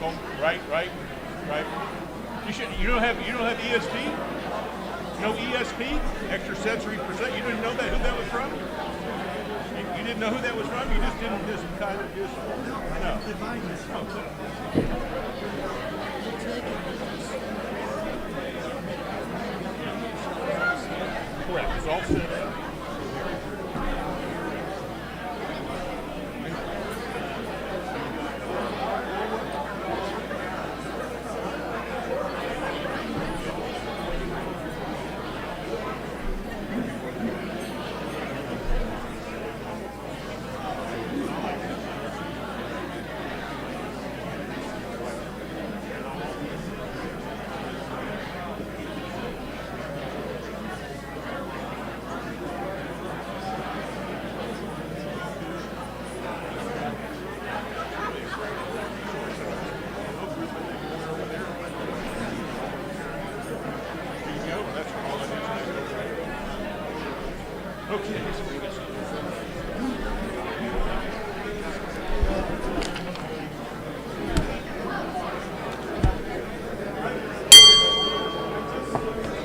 Michael. Right. You don't have ESP? No ESP? Extrasensory percent. You didn't know who that was from? You didn't know who that was from? You just didn't no. Correct. It's all set up.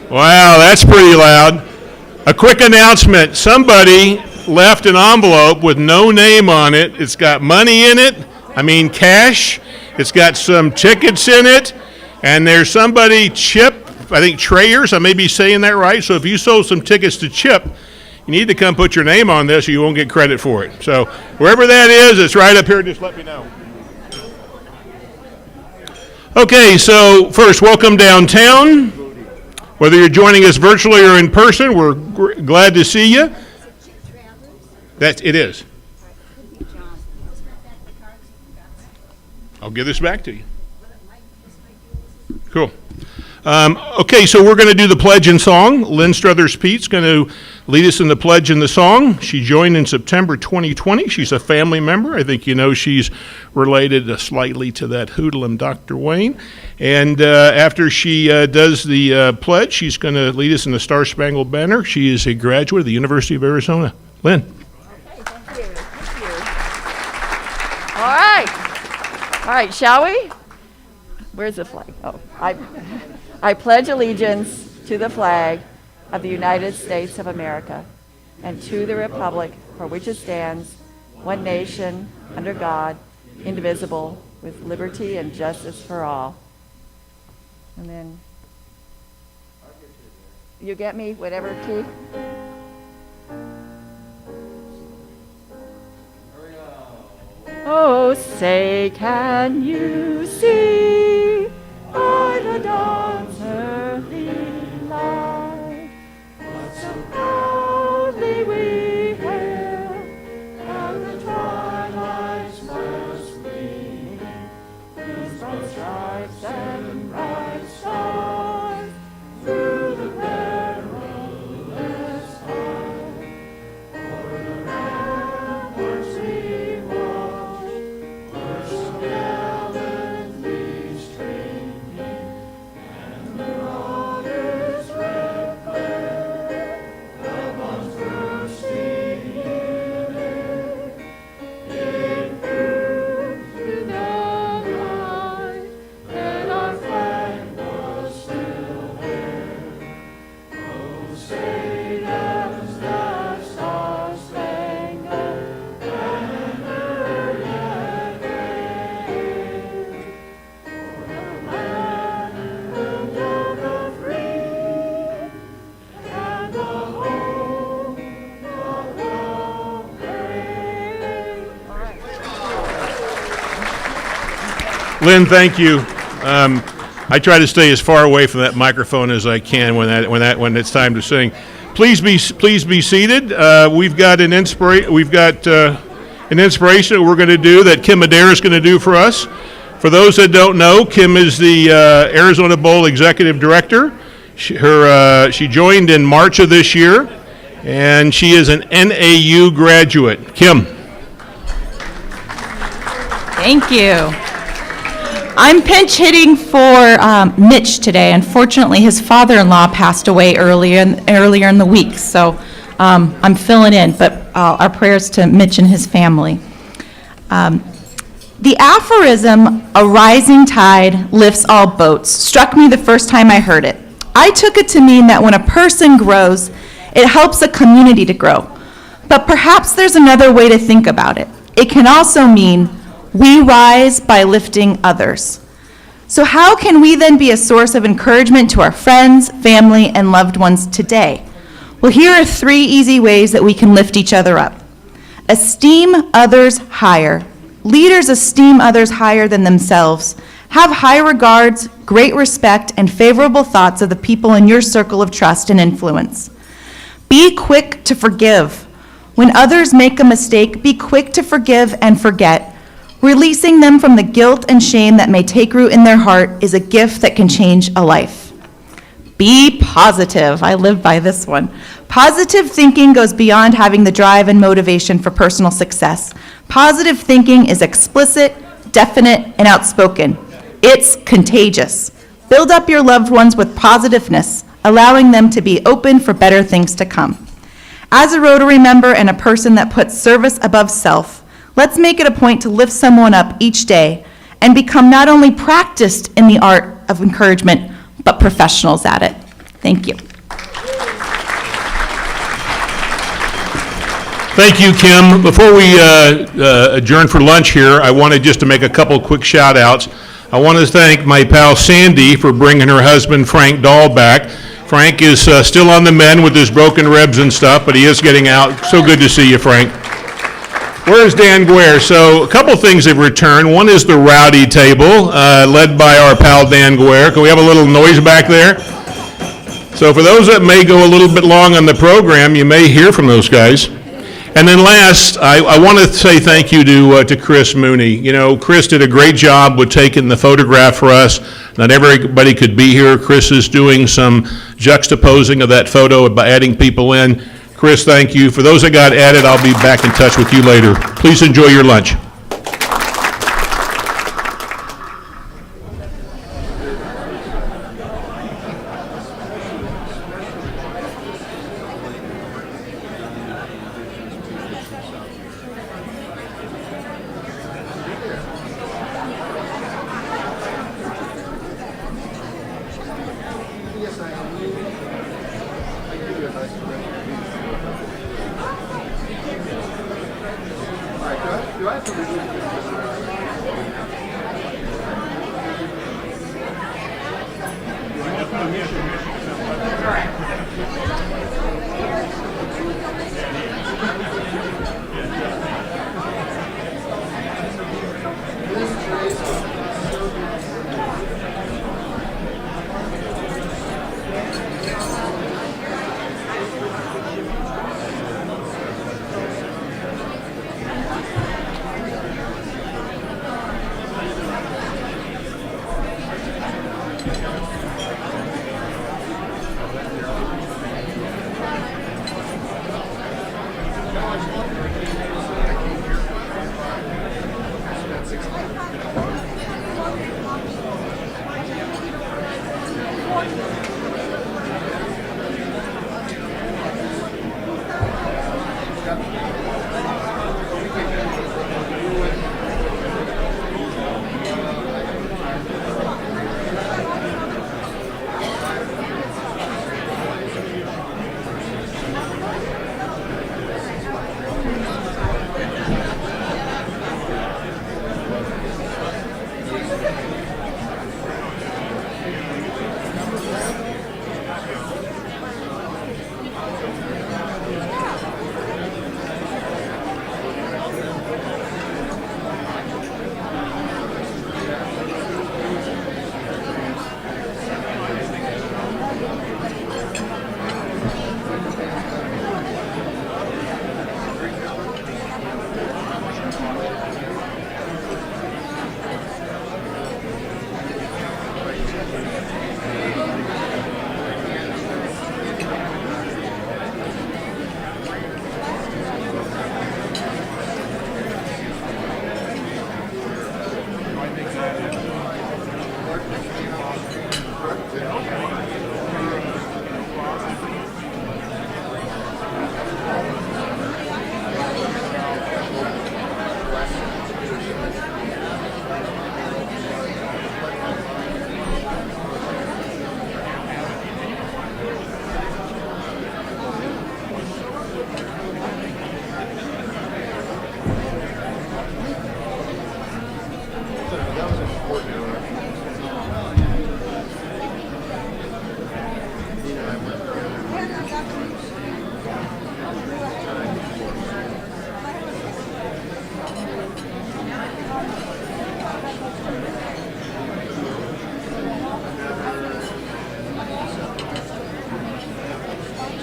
Wow, that's pretty loud. A quick announcement. Somebody left an envelope with no name on it. It's got money in it. I mean cash. It's got some tickets in it. And there's somebody, Chip, I think Trayers, I may be saying that right. So if you sold some tickets to Chip, you need to come put your name on this or you won't get credit for it. So wherever that is, it's right up here. Just let me know. Okay, so first, welcome downtown. Whether you're joining us virtually or in person, we're glad to see you. It is. I'll give this back to you. Cool. Okay, so we're going to do the pledge and song. Lynn Struthers-Pete's going to lead us in the pledge and the song. She joined in September 2020. She's a family member. I think you know she's related slightly to that hoodlum Dr. Wayne. And after she does the pledge, she's going to lead us in the Star Spangled Banner. She is a graduate of the University of Arizona. Lynn. Okay, thank you. All right, shall we? Where's the flag? Oh, I pledge allegiance to the flag of the United States of America and to the republic for which it stands, one nation, under God, indivisible, with liberty and justice for all. And then, you get me, whatever key? Oh, say, can you see by the dawn's early light what so proudly we hailed at the twilight's first gleaming, whose bright stripes and bright stars through the perilous fight o'er the ramparts we watched were so gallantly streaming, and the waters red glare upon thirsty evening. It grew through the night, and our flag was still there. Oh, say does that star-spangled banner yet wave o'er the land of the free and the home of the brave? Lynn, thank you. I try to stay as far away from that microphone as I can when it's time to sing. Please be seated. We've got an inspiration that we're going to do that Kim Adair is going to do for us. For those that don't know, Kim is the Arizona Bowl Executive Director. She joined in March of this year, and she is an NAU graduate. Kim. Thank you. I'm pinch hitting for Mitch today. Unfortunately, his father-in-law passed away earlier in the week, so I'm filling in, but our prayers to Mitch and his family. The aphorism, "a rising tide lifts all boats," struck me the first time I heard it. I took it to mean that when a person grows, it helps a community to grow. But perhaps there's another way to think about it. It can also mean we rise by lifting others. So how can we then be a source of encouragement to our friends, family, and loved ones today? Well, here are 3 easy ways that we can lift each other up. Esteem others higher. Leaders esteem others higher than themselves. Have high regards, great respect, and favorable thoughts of the people in your circle of trust and influence. Be quick to forgive. When others make a mistake, be quick to forgive and forget. Releasing them from the guilt and shame that may take root in their heart is a gift that can change a life. Be positive. I live by this one. Positive thinking goes beyond having the drive and motivation for personal success. Positive thinking is explicit, definite, and outspoken. It's contagious. Build up your loved ones with positiveness, allowing them to be open for better things to come. As a Rotary member and a person that puts service above self, let's make it a point to lift someone up each day and become not only practiced in the art of encouragement, but professionals at it. Thank you. Thank you, Kim. Before we adjourn for lunch here, I wanted just to make a couple quick shout outs. I want to thank my pal Sandy for bringing her husband Frank Dahl back. Frank is still on the mend with his broken ribs and stuff, but he is getting out. So good to see you, Frank. Where's Dan Guare? So a couple things have returned. One is the rowdy table, led by our pal Dan Guare. Can we have a little noise back there? So for those that may go a little bit long on the program, you may hear from those guys. And then last, I want to say thank you to Chris Mooney. You know, Chris did a great job with taking the photograph for us. Not everybody could be here. Chris is doing some juxtaposing of that photo by adding people in. Chris, thank you. For those that got added, I'll be back in touch with you later. Please enjoy your lunch.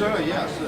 so, yes.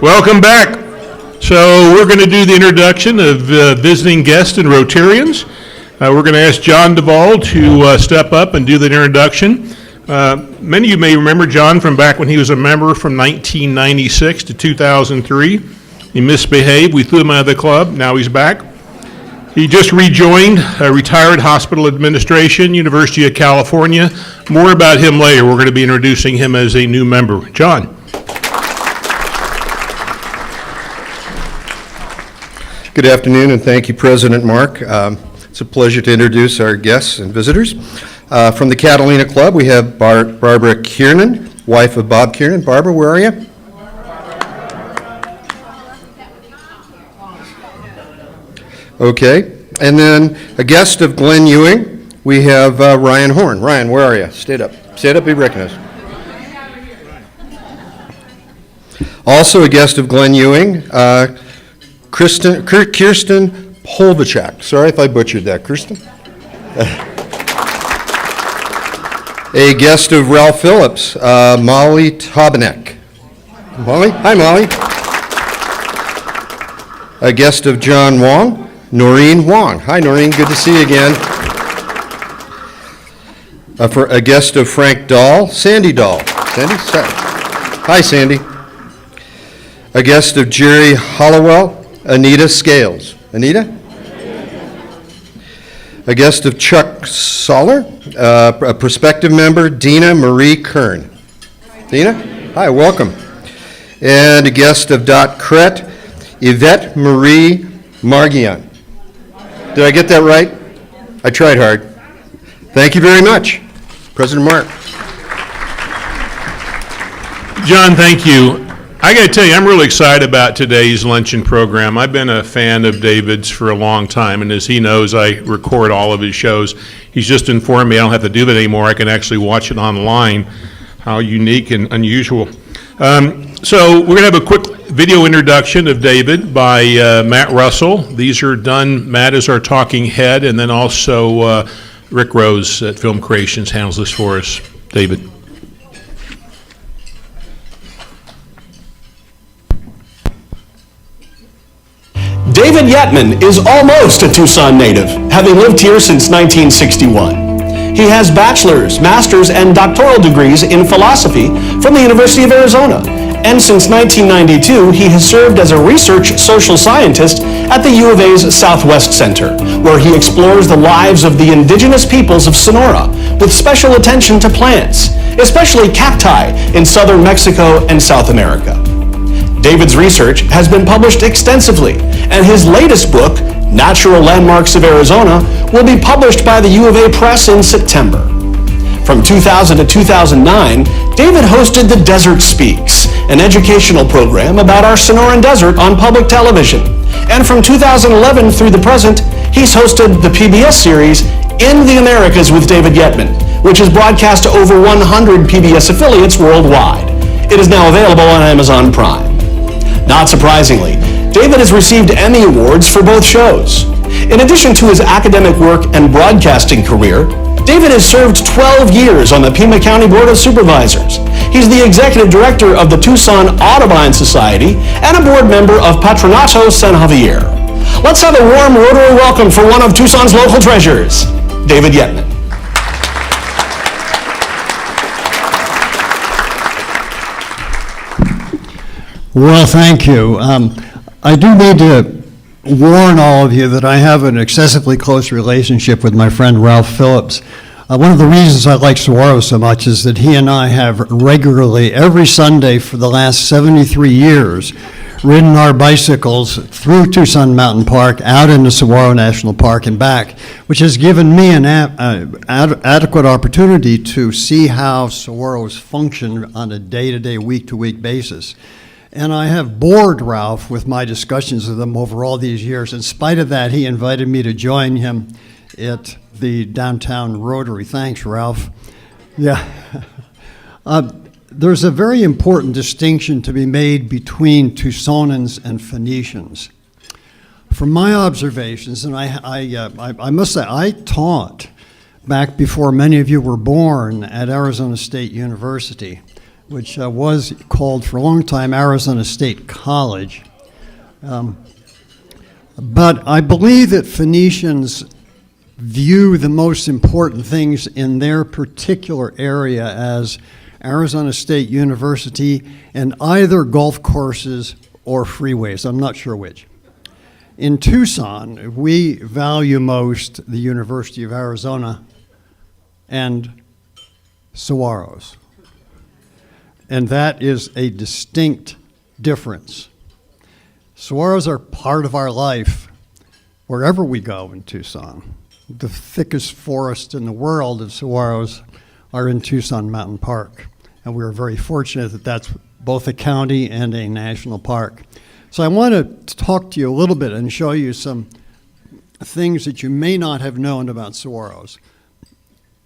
Welcome back. So we're going to do the introduction of visiting guests and Rotarians. We're going to ask John Duvall to step up and do the introduction. Many of you may remember John from back when he was a member from 1996 to 2003. He misbehaved. We threw him out of the club. Now he's back. He just rejoined retired hospital administration, University of California. More about him later. We're going to be introducing him as a new member. John. Good afternoon, and thank you, President Mark. It's a pleasure to introduce our guests and visitors. From the Catalina Club, we have Barbara Kiernan, wife of Bob Kiernan. Barbara, where are you? Okay, and then a guest of Glenn Ewing, we have Ryan Horn. Ryan, where are you? Stand up. Stand up, be recognized. Also a guest of Glenn Ewing, Kirsten Polvachak. Sorry if I butchered that, Kirsten. A guest of Ralph Phillips, Molly Tobanek. Molly? Hi, Molly. A guest of John Wong, Noreen Wong. Hi, Noreen. Good to see you again. For a guest of Frank Dahl, Sandy Dahl. Sandy? Hi, Sandy. A guest of Jerry Hollowell, Anita Scales. Anita? A guest of Chuck Soller, a prospective member, Dina Marie Kern. Dina? Hi, welcome. And a guest of Dot Kret, Yvette Marie Margian. Did I get that right? I tried hard. Thank you very much. President Mark. John, thank you. I got to tell you, I'm really excited about today's luncheon program. I've been a fan of David's for a long time, and as he knows, I record all of his shows. He's just informed me I don't have to do that anymore. I can actually watch it online. How unique and unusual. So we're going to have a quick video introduction of David by Matt Russell. These are done, Matt is our talking head, and then also Rick Rose at Film Creations handles this for us. David. David Yetman is almost a Tucson native, having lived here since 1961. He has bachelor's, master's, and doctoral degrees in philosophy from the University of Arizona. And since 1992, he has served as a research social scientist at the U of A's Southwest Center, where he explores the lives of the indigenous peoples of Sonora with special attention to plants, especially cacti in southern Mexico and South America. David's research has been published extensively, and his latest book, Natural Landmarks of Arizona, will be published by the U of A Press in September. From 2000 to 2009, David hosted The Desert Speaks, an educational program about our Sonoran Desert on public television. And from 2011 through the present, he's hosted the PBS series In the Americas with David Yetman, which is broadcast to over 100 PBS affiliates worldwide. It is now available on Amazon Prime. Not surprisingly, David has received Emmy Awards for both shows. In addition to his academic work and broadcasting career, David has served 12 years on the Pima County Board of Supervisors. He's the executive director of the Tucson Audubon Society and a board member of Patronato San Javier. Let's have a warm Rotary welcome for one of Tucson's local treasures, David Yetman. Well, thank you. I do need to warn all of you that I have an excessively close relationship with my friend Ralph Phillips. One of the reasons I like Saguaro so much is that he and I have regularly, every Sunday for the last 73 years, ridden our bicycles through Tucson Mountain Park, out into Saguaro National Park and back, which has given me an adequate opportunity to see how saguaros function on a day-to-day, week-to-week basis. And I have bored Ralph with my discussions with him over all these years. In spite of that, he invited me to join him at the downtown Rotary. Thanks, Ralph. Yeah. There's a very important distinction to be made between Tucsonans and Phoenicians. From my observations, and I must say, I taught back before many of you were born at Arizona State University, which was called for a long time Arizona State College. But I believe that Phoenicians view the most important things in their particular area as Arizona State University and either golf courses or freeways. I'm not sure which. In Tucson, we value most the University of Arizona and saguaros. And that is a distinct difference. Saguaros are part of our life wherever we go in Tucson. The thickest forest in the world of saguaros are in Tucson Mountain Park. And we're very fortunate that that's both a county and a national park. So I want to talk to you a little bit and show you some things that you may not have known about saguaros.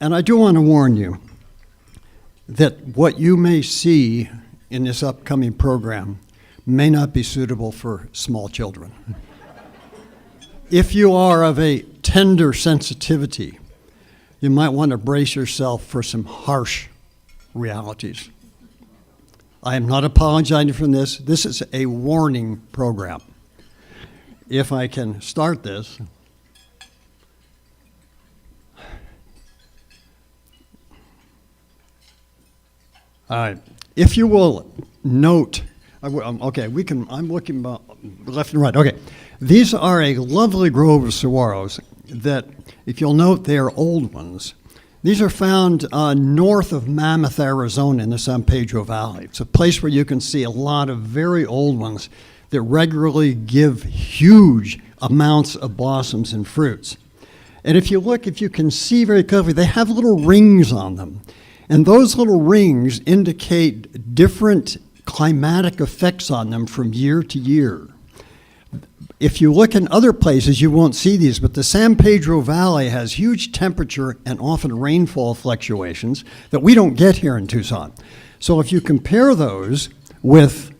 And I do want to warn you that what you may see in this upcoming program may not be suitable for small children. If you are of a tender sensitivity, you might want to brace yourself for some harsh realities. I am not apologizing for this. This is a warning program. If I can start this. All right. If you will note, okay, I'm looking left and right. Okay. These are a lovely grove of saguaros that, if you'll note, they are old ones. These are found north of Mammoth, Arizona in the San Pedro Valley. It's a place where you can see a lot of very old ones that regularly give huge amounts of blossoms and fruits. And if you look, if you can see very clearly, they have little rings on them. And those little rings indicate different climatic effects on them from year to year. If you look in other places, you won't see these, but the San Pedro Valley has huge temperature and often rainfall fluctuations that we don't get here in Tucson. So if you compare those with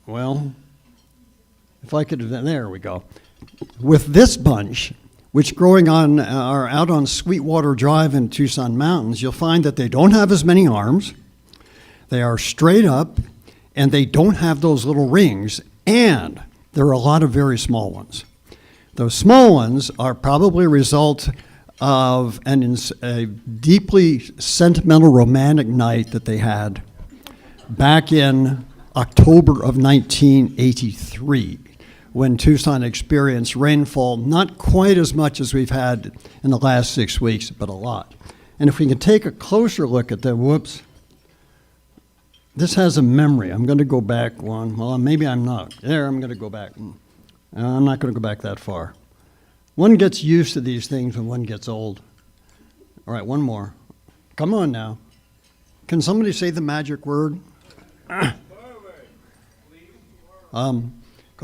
well, if I could, there we go. With this bunch, which growing on are out on Sweetwater Drive in Tucson Mountains, you'll find that they don't have as many arms, they are straight up, and they don't have those little rings, and there are a lot of very small ones. Those small ones are probably a result of a deeply sentimental romantic night that they had back in October of 1983, when Tucson experienced rainfall, not quite as much as we've had in the last 6 weeks, but a lot. And if we can take a closer look at them, whoops, this has a memory. I'm going to go back one. Well, maybe I'm not. There, I'm going to go back. I'm not going to go back that far. One gets used to these things when one gets old. All right, one more. Come on now. Can somebody say the magic word? Could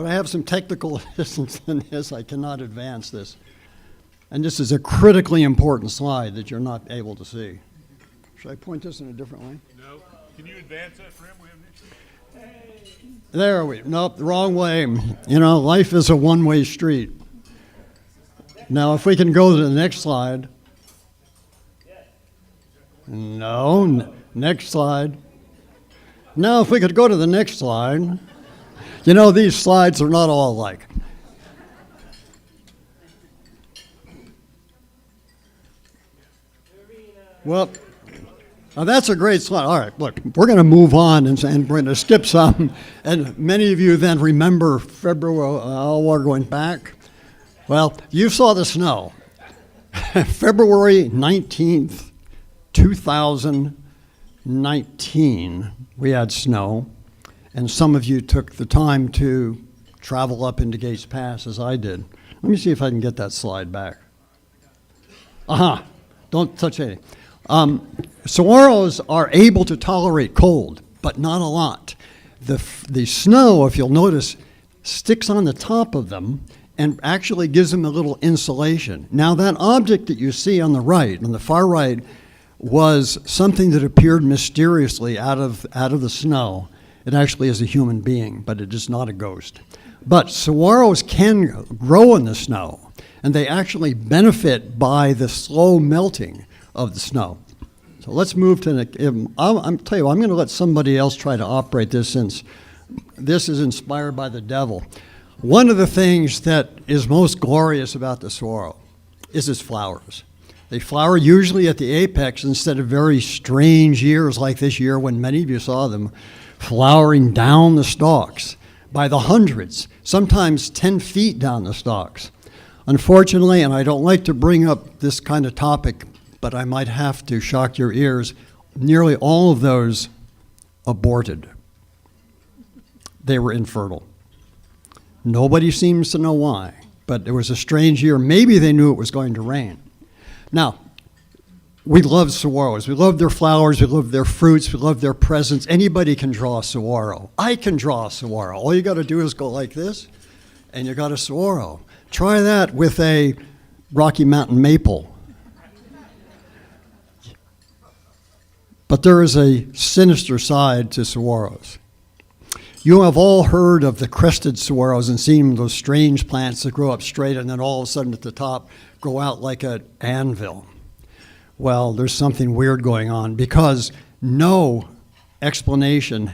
I have some technical assistance in this? I cannot advance this. And this is a critically important slide that you're not able to see. Should I point this in a different way? No. Can you advance that for him? We have an issue. There we, nope, the wrong way. You know, life is a one-way street. Now, if we can go to the next slide. No, next slide. Now, if we could go to the next slide. You know, these slides are not all alike. Well, Now, that's a great slide. All right, look, we're going to move on and we're going to skip some. And many of you then remember February, we're going back. Well, you saw the snow. February 19th, 2019, we had snow. And some of you took the time to travel up into Gates Pass, as I did. Let me see if I can get that slide back. Don't touch anything. Saguaros are able to tolerate cold, but not a lot. The snow, if you'll notice, sticks on the top of them and actually gives them a little insulation. Now, that object that you see on the right, on the far right, was something that appeared mysteriously out of the snow. It actually is a human being, but it is not a ghost. But saguaros can grow in the snow, and they actually benefit by the slow melting of the snow. So let's move to I'm tell you, I'm going to let somebody else try to operate this, since this is inspired by the devil. One of the things that is most glorious about the saguaro is its flowers. They flower usually at the apex instead of very strange years like this year when many of you saw them flowering down the stalks by the hundreds, sometimes 10 feet down the stalks. Unfortunately, and I don't like to bring up this kind of topic, but I might have to shock your ears, nearly all of those aborted. They were infertile. Nobody seems to know why, but it was a strange year. Maybe they knew it was going to rain. Now, we love saguaros. We love their flowers. We love their fruits. We love their presence. Anybody can draw a saguaro. I can draw a saguaro. All you got to do is go like this, and you got a saguaro. Try that with a Rocky Mountain maple. But there is a sinister side to saguaros. You have all heard of the crested saguaros and seen those strange plants that grow up straight and then all of a sudden at the top grow out like an anvil. Well, there's something weird going on because no explanation,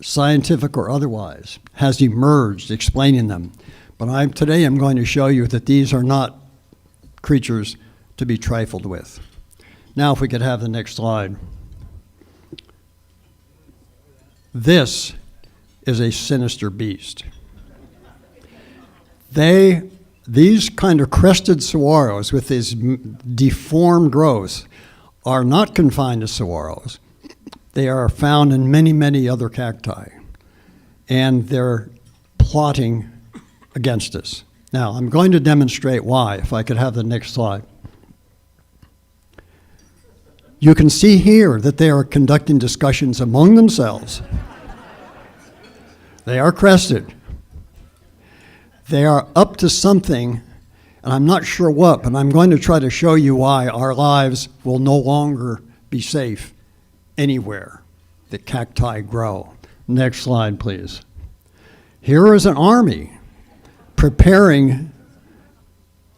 scientific or otherwise, has emerged explaining them. But today I'm going to show you that these are not creatures to be trifled with. Now, if we could have the next slide. This is a sinister beast. These kind of crested saguaros with these deformed growths are not confined to saguaros. They are found in many, many other cacti, and they're plotting against us. Now, I'm going to demonstrate why, if I could have the next slide. You can see here that they are conducting discussions among themselves. They are crested. They are up to something, and I'm not sure what, but I'm going to try to show you why our lives will no longer be safe anywhere that cacti grow. Next slide, please. Here is an army preparing.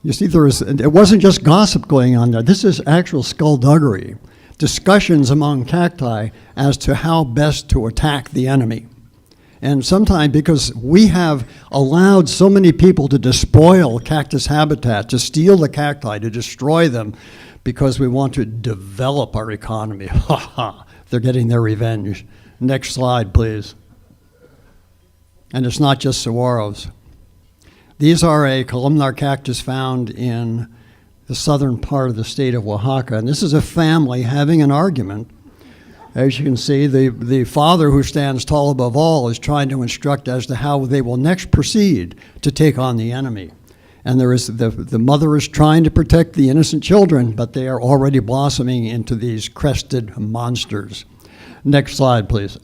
You see, it wasn't just gossip going on there. This is actual skullduggery. Discussions among cacti as to how best to attack the enemy. And sometimes because we have allowed so many people to despoil cactus habitat, to steal the cacti, to destroy them, because we want to develop our economy. Ha ha, they're getting their revenge. Next slide, please. And it's not just saguaros. These are a columnar cactus found in the southern part of the state of Oaxaca. And this is a family having an argument. As you can see, the father, who stands tall above all, is trying to instruct as to how they will next proceed to take on the enemy. And the mother is trying to protect the innocent children, but they are already blossoming into these crested monsters. Next slide, please.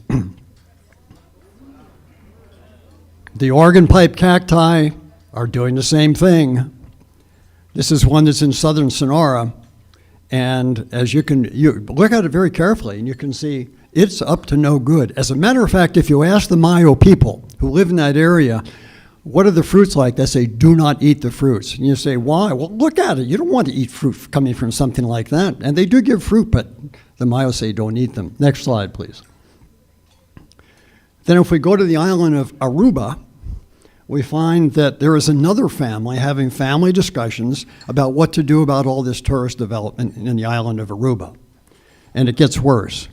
The organ pipe cacti are doing the same thing. This is one that's in southern Sonora. And as you look at it very carefully, and you can see it's up to no good. As a matter of fact, if you ask the Mayo people who live in that area, what are the fruits like? They say, do not eat the fruits. And you say, why? Well, look at it. You don't want to eat fruit coming from something like that. And they do give fruit, but the Mayo say don't eat them. Next slide, please. Then if we go to the island of Aruba, we find that there is another family having family discussions about what to do about all this tourist development in the island of Aruba. and it gets worse.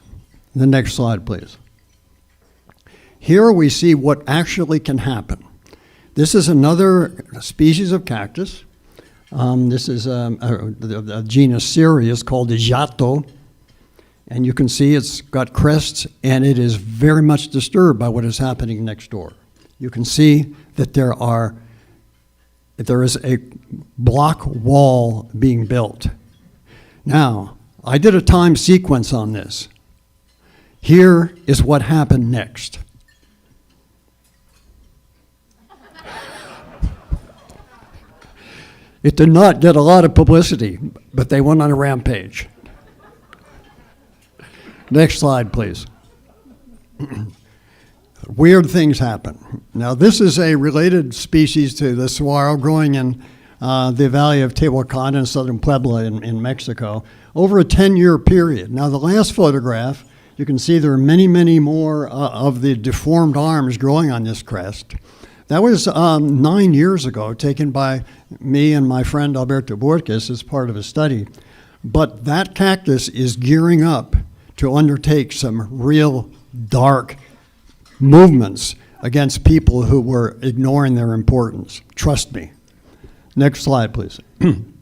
The next slide, please. Here we see what actually can happen. This is another species of cactus. This is a genus Cereus called the Jato. And you can see it's got crests, and it is very much disturbed by what is happening next door. You can see that there is a block wall being built. Now, I did a time sequence on this. Here is what happened next. It did not get a lot of publicity, but they went on a rampage. Next slide, please. Weird things happen. Now, this is a related species to the saguaro growing in the valley of Tehuacan in southern Puebla in Mexico over a 10-year period. Now, the last photograph, you can see there are many, many more of the deformed arms growing on this crest. That was 9 years ago, taken by me and my friend Alberto Borges as part of a study. But that cactus is gearing up to undertake some real dark movements against people who were ignoring their importance. Trust me. Next slide, please. And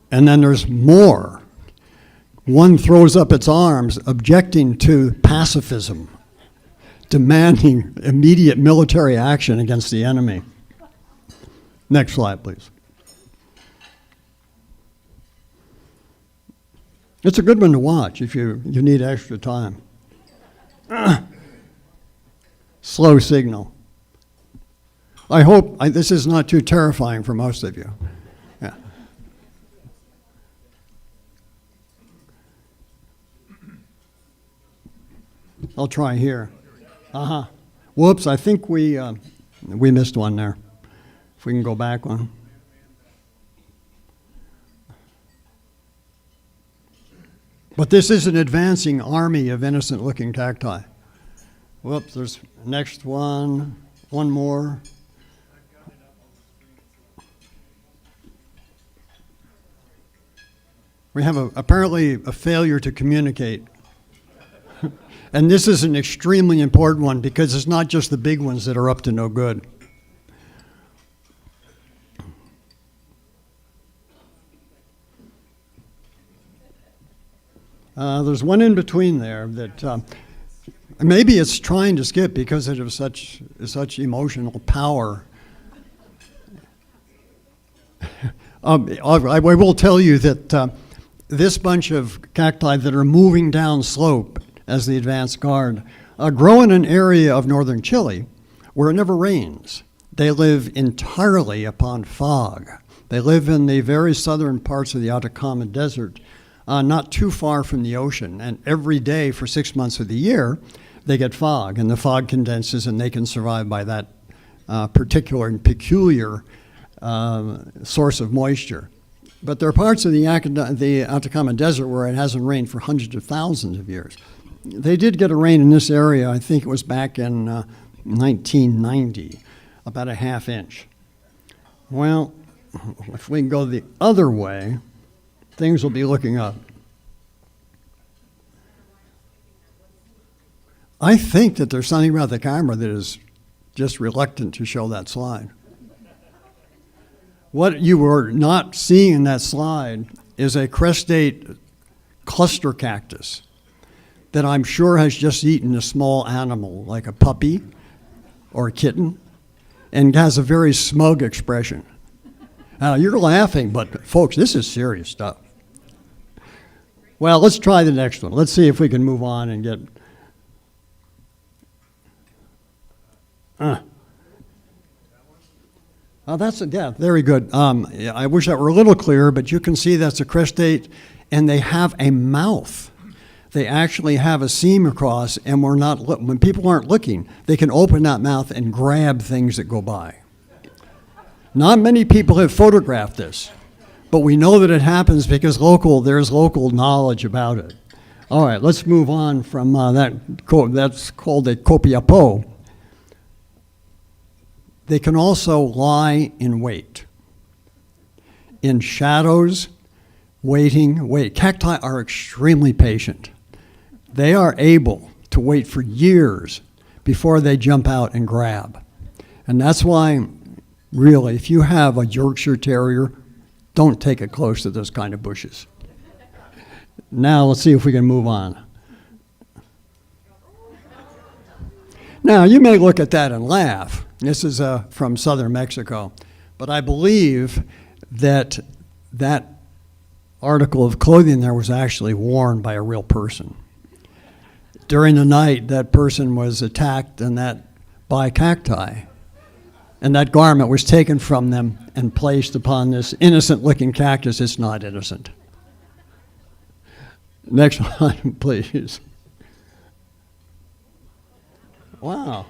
then there's more. One throws up its arms objecting to pacifism, demanding immediate military action against the enemy. Next slide, please. It's a good one to watch if you need extra time. Slow signal. I hope this is not too terrifying for most of you. Yeah. I'll try here. Whoops, I think we missed one there. If we can go back one. But this is an advancing army of innocent-looking cacti. Whoops, there's next one more. We have apparently a failure to communicate. And this is an extremely important one because it's not just the big ones that are up to no good. There's one in between there that maybe it's trying to skip because it has such emotional power. I will tell you that this bunch of cacti that are moving down slope as the advance guard grow in an area of northern Chile where it never rains. They live entirely upon fog. They live in the very southern parts of the Atacama Desert, not too far from the ocean. And every day for 6 months of the year, they get fog, and the fog condenses, and they can survive by that particular and peculiar source of moisture. But there are parts of the Atacama Desert where it hasn't rained for hundreds of thousands of years. They did get a rain in this area, I think it was back in 1990, about a ½ inch. Well, if we can go the other way, things will be looking up. I think that there's something about the camera that is just reluctant to show that slide. What you were not seeing in that slide is a crestate cluster cactus that I'm sure has just eaten a small animal, like a puppy or a kitten, and has a very smug expression. Now, you're laughing, but folks, this is serious stuff. Well, let's try the next one. Let's see if we can move on and get... Oh, yeah, very good. I wish that were a little clearer, but you can see that's a crestate, and they have a mouth. They actually have a seam across, and when people aren't looking, they can open that mouth and grab things that go by. Not many people have photographed this, but we know that it happens because there's local knowledge about it. All right, let's move on from that's called a copiapo. They can also lie in wait, in shadows, wait. Cacti are extremely patient. They are able to wait for years before they jump out and grab. And that's why, really, if you have a Yorkshire Terrier, don't take it close to those kind of bushes. Now, let's see if we can move on. Now, you may look at that and laugh. This is from southern Mexico. But I believe that that article of clothing there was actually worn by a real person. During the night, that person was attacked by cacti. And that garment was taken from them and placed upon this innocent-looking cactus. It's not innocent. Next one, please. Wow.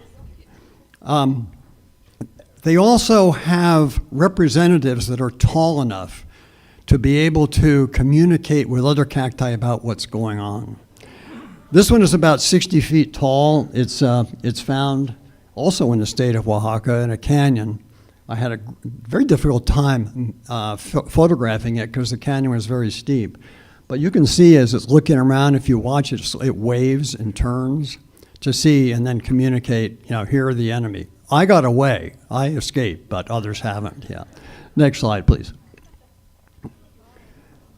They also have representatives that are tall enough to be able to communicate with other cacti about what's going on. This one is about 60 feet tall. It's found also in the state of Oaxaca in a canyon. I had a very difficult time photographing it because the canyon was very steep. But you can see as it's looking around, if you watch it, it waves and turns to see and then communicate, here are the enemy. I got away. I escaped, but others haven't. Yeah. Next slide, please.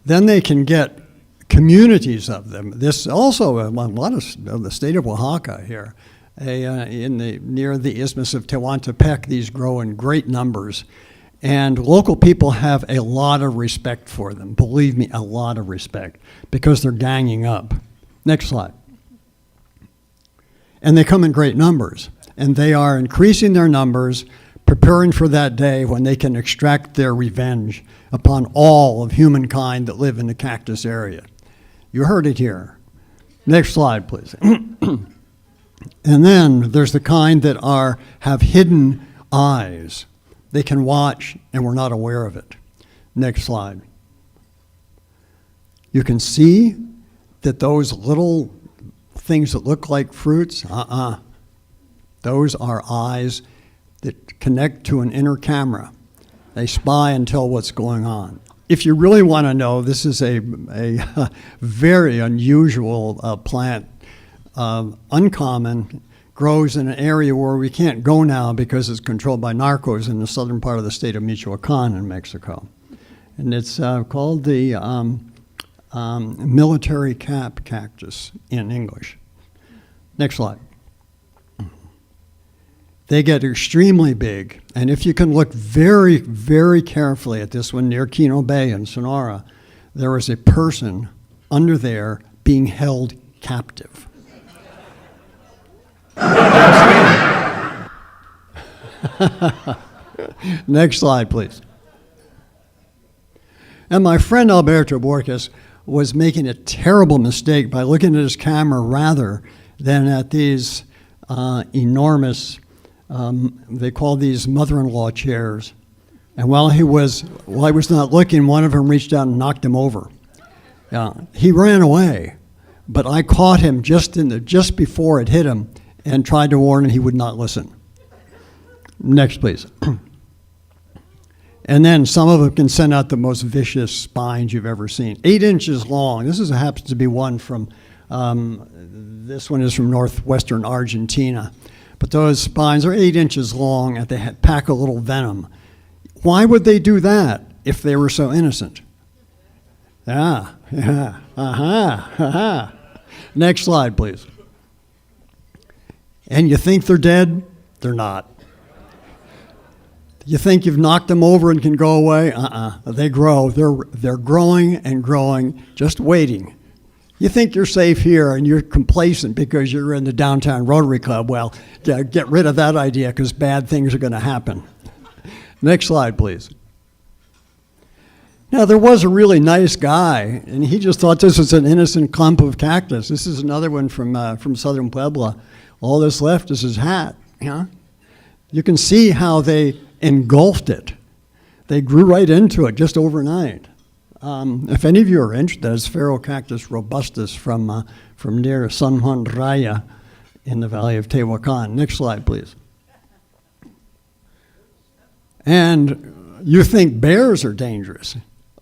Then they can get communities of them. This also, a lot of the state of Oaxaca here, near the Isthmus of Tehuantepec, these grow in great numbers. And local people have a lot of respect for them. Believe me, a lot of respect, because they're ganging up. Next slide. And they come in great numbers. And they are increasing their numbers, preparing for that day when they can extract their revenge upon all of humankind that live in the cactus area. You heard it here. Next slide, please. And then there's the kind that have hidden eyes. They can watch, and we're not aware of it. Next slide. You can see that those little things that look like fruits, those are eyes that connect to an inner camera. They spy and tell what's going on. If you really want to know, this is a very unusual plant, uncommon, grows in an area where we can't go now because it's controlled by narcos in the southern part of the state of Michoacan in Mexico. And it's called the military cap cactus in English. Next slide. They get extremely big, and if you can look very, very carefully at this one near Quino Bay in Sonora, there is a person under there being held captive. Next slide, please. And my friend Alberto Borges was making a terrible mistake by looking at his camera rather than at these enormous, they call these mother-in-law chairs. And while I was not looking, one of them reached out and knocked him over. He ran away, but I caught him just before it hit him and tried to warn him. He would not listen. Next, please. And then some of them can send out the most vicious spines you've ever seen. 8 inches long. This happens to be one from, this one is from northwestern Argentina. But those spines are 8 inches long and they pack a little venom. Why would they do that if they were so innocent? Next slide, please. And you think they're dead? They're not. You think you've knocked them over and can go away? They grow. They're growing and growing, just waiting. You think you're safe here and you're complacent because you're in the downtown Rotary Club. Well, get rid of that idea because bad things are going to happen. Next slide, please. Now, there was a really nice guy, and he just thought this was an innocent clump of cactus. This is another one from southern Puebla. All that's left is his hat. You can see how they engulfed it. They grew right into it just overnight. If any of you are interested, it's Phaerocactus robustus from near San Juan Raya in the valley of Tehuacan. Next slide, please. And you think bears are dangerous.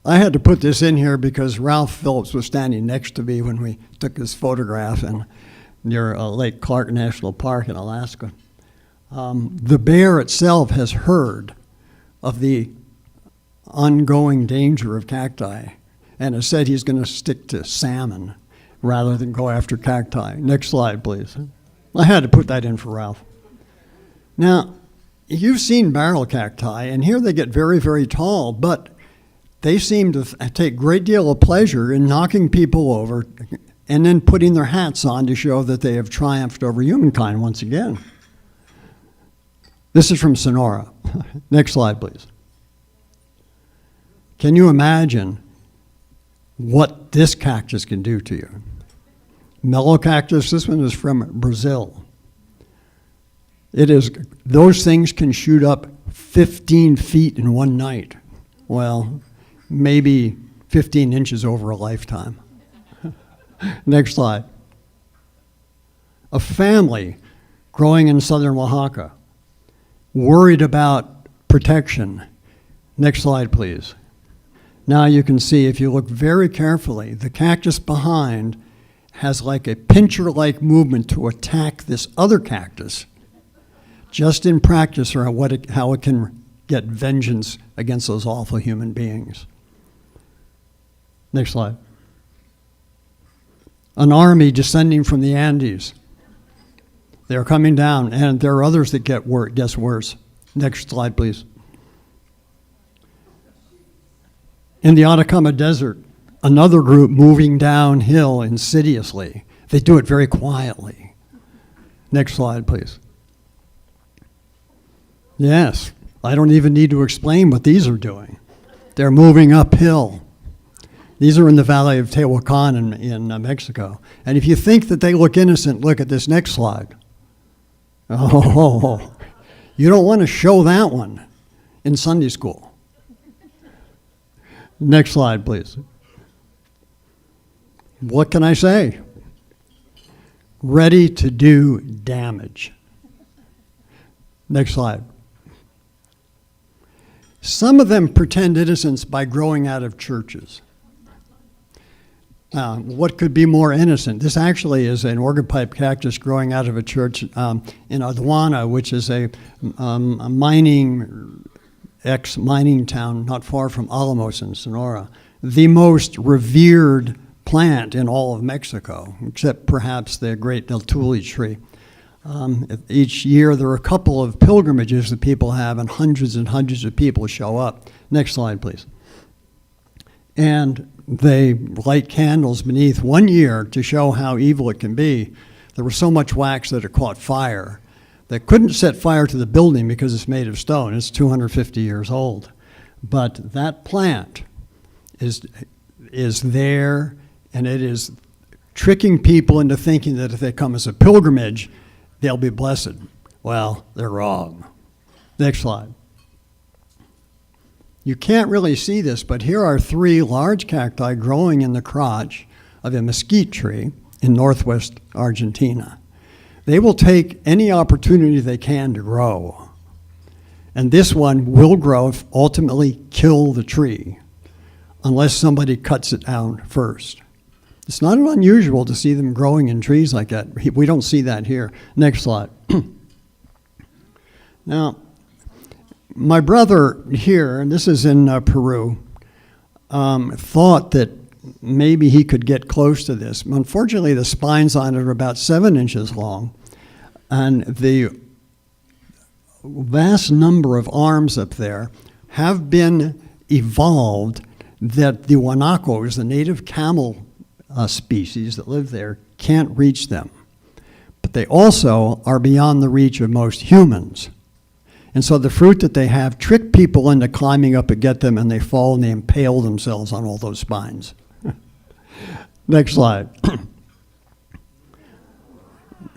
I had to put this in here because Ralph Phillips was standing next to me when we took this photograph near Lake Clark National Park in Alaska. The bear itself has heard of the ongoing danger of cacti and has said he's going to stick to salmon rather than go after cacti. Next slide, please. I had to put that in for Ralph. Now, you've seen barrel cacti, and here they get very, very tall, but they seem to take a great deal of pleasure in knocking people over and then putting their hats on to show that they have triumphed over humankind once again. This is from Sonora. Next slide, please. Can you imagine what this cactus can do to you? Mellow cactus, this one is from Brazil. Those things can shoot up 15 feet in one night. Well, maybe 15 inches over a lifetime. Next slide. A family growing in southern Oaxaca, worried about protection. Next slide, please. Now you can see, if you look very carefully, the cactus behind has like a pincher-like movement to attack this other cactus, just in practice, or how it can get vengeance against those awful human beings. Next slide. An army descending from the Andes. They're coming down, and there are others that gets worse. Next slide, please. In the Atacama Desert, another group moving downhill insidiously. They do it very quietly. Next slide, please. Yes, I don't even need to explain what these are doing. They're moving uphill. These are in the Valley of Tehuacan in Mexico. And if you think that they look innocent, look at this next slide. Oh, you don't want to show that one in Sunday school. Next slide, please. What can I say? Ready to do damage. Next slide. Some of them pretend innocence by growing out of churches. What could be more innocent? This actually is an organ pipe cactus growing out of a church in Aduana, which is a ex-mining town not far from Alamos in Sonora. The most revered plant in all of Mexico, except perhaps the great Del Tule tree. Each year there are a couple of pilgrimages that people have, and hundreds of people show up. Next slide, please. And they light candles beneath. One year, to show how evil it can be, there was so much wax that it caught fire. They couldn't set fire to the building because it's made of stone. It's 250 years old. But that plant is there, and it is tricking people into thinking that if they come as a pilgrimage, they'll be blessed. Well, they're wrong. Next slide. You can't really see this, but here are 3 large cacti growing in the crotch of a mesquite tree in northwest Argentina. They will take any opportunity they can to grow. And this one will grow, ultimately kill the tree, unless somebody cuts it down first. It's not unusual to see them growing in trees like that. We don't see that here. Next slide. Now, my brother here, and this is in Peru, thought that maybe he could get close to this. Unfortunately, the spines on it are about 7 inches long, and the vast number of arms up there have been evolved that the guanacos, the native camel species that live there, can't reach them. But they also are beyond the reach of most humans. And so the fruit that they have trick people into climbing up and get them, and they fall and they impale themselves on all those spines. Next slide.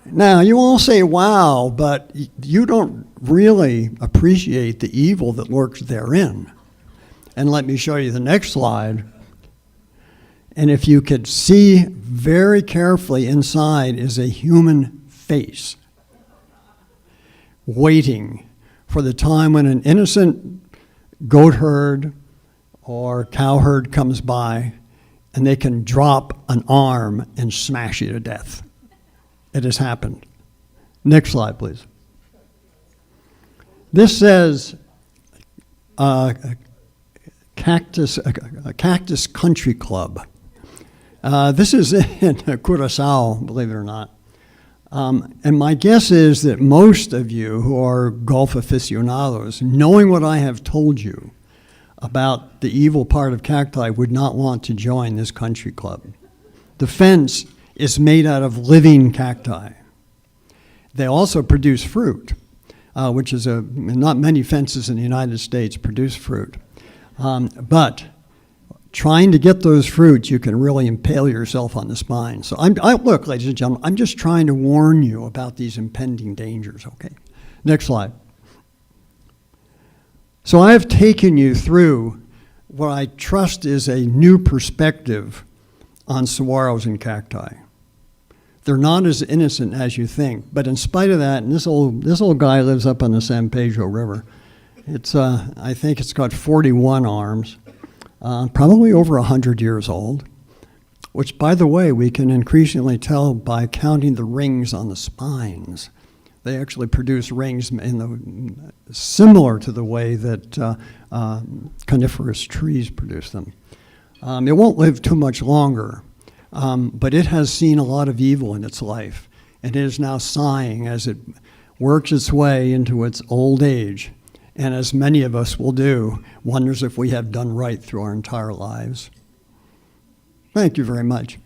Now, you all say, wow, but you don't really appreciate the evil that lurks therein. And let me show you the next slide. And if you could see very carefully, inside is a human face waiting for the time when an innocent goat herd or cowherd comes by, and they can drop an arm and smash you to death. It has happened. Next slide, please. This says Cactus Country Club. This is in Curacao, believe it or not. And my guess is that most of you who are golf aficionados, knowing what I have told you about the evil part of cacti, would not want to join this country club. The fence is made out of living cacti. They also produce fruit, which is not many fences in the United States produce fruit. But trying to get those fruits, you can really impale yourself on the spine. So look, ladies and gentlemen, I'm just trying to warn you about these impending dangers, okay? Next slide. So I have taken you through what I trust is a new perspective on saguaros and cacti. They're not as innocent as you think, but in spite of that, and this old guy lives up on the San Pedro River. It's I think it's got 41 arms. Probably over 100 years old, which, by the way, we can increasingly tell by counting the rings on the spines. They actually produce rings similar to the way that coniferous trees produce them. It won't live too much longer, but it has seen a lot of evil in its life, and it is now sighing as it works its way into its old age. And as many of us will do, wonders if we have done right through our entire lives. Thank you very much.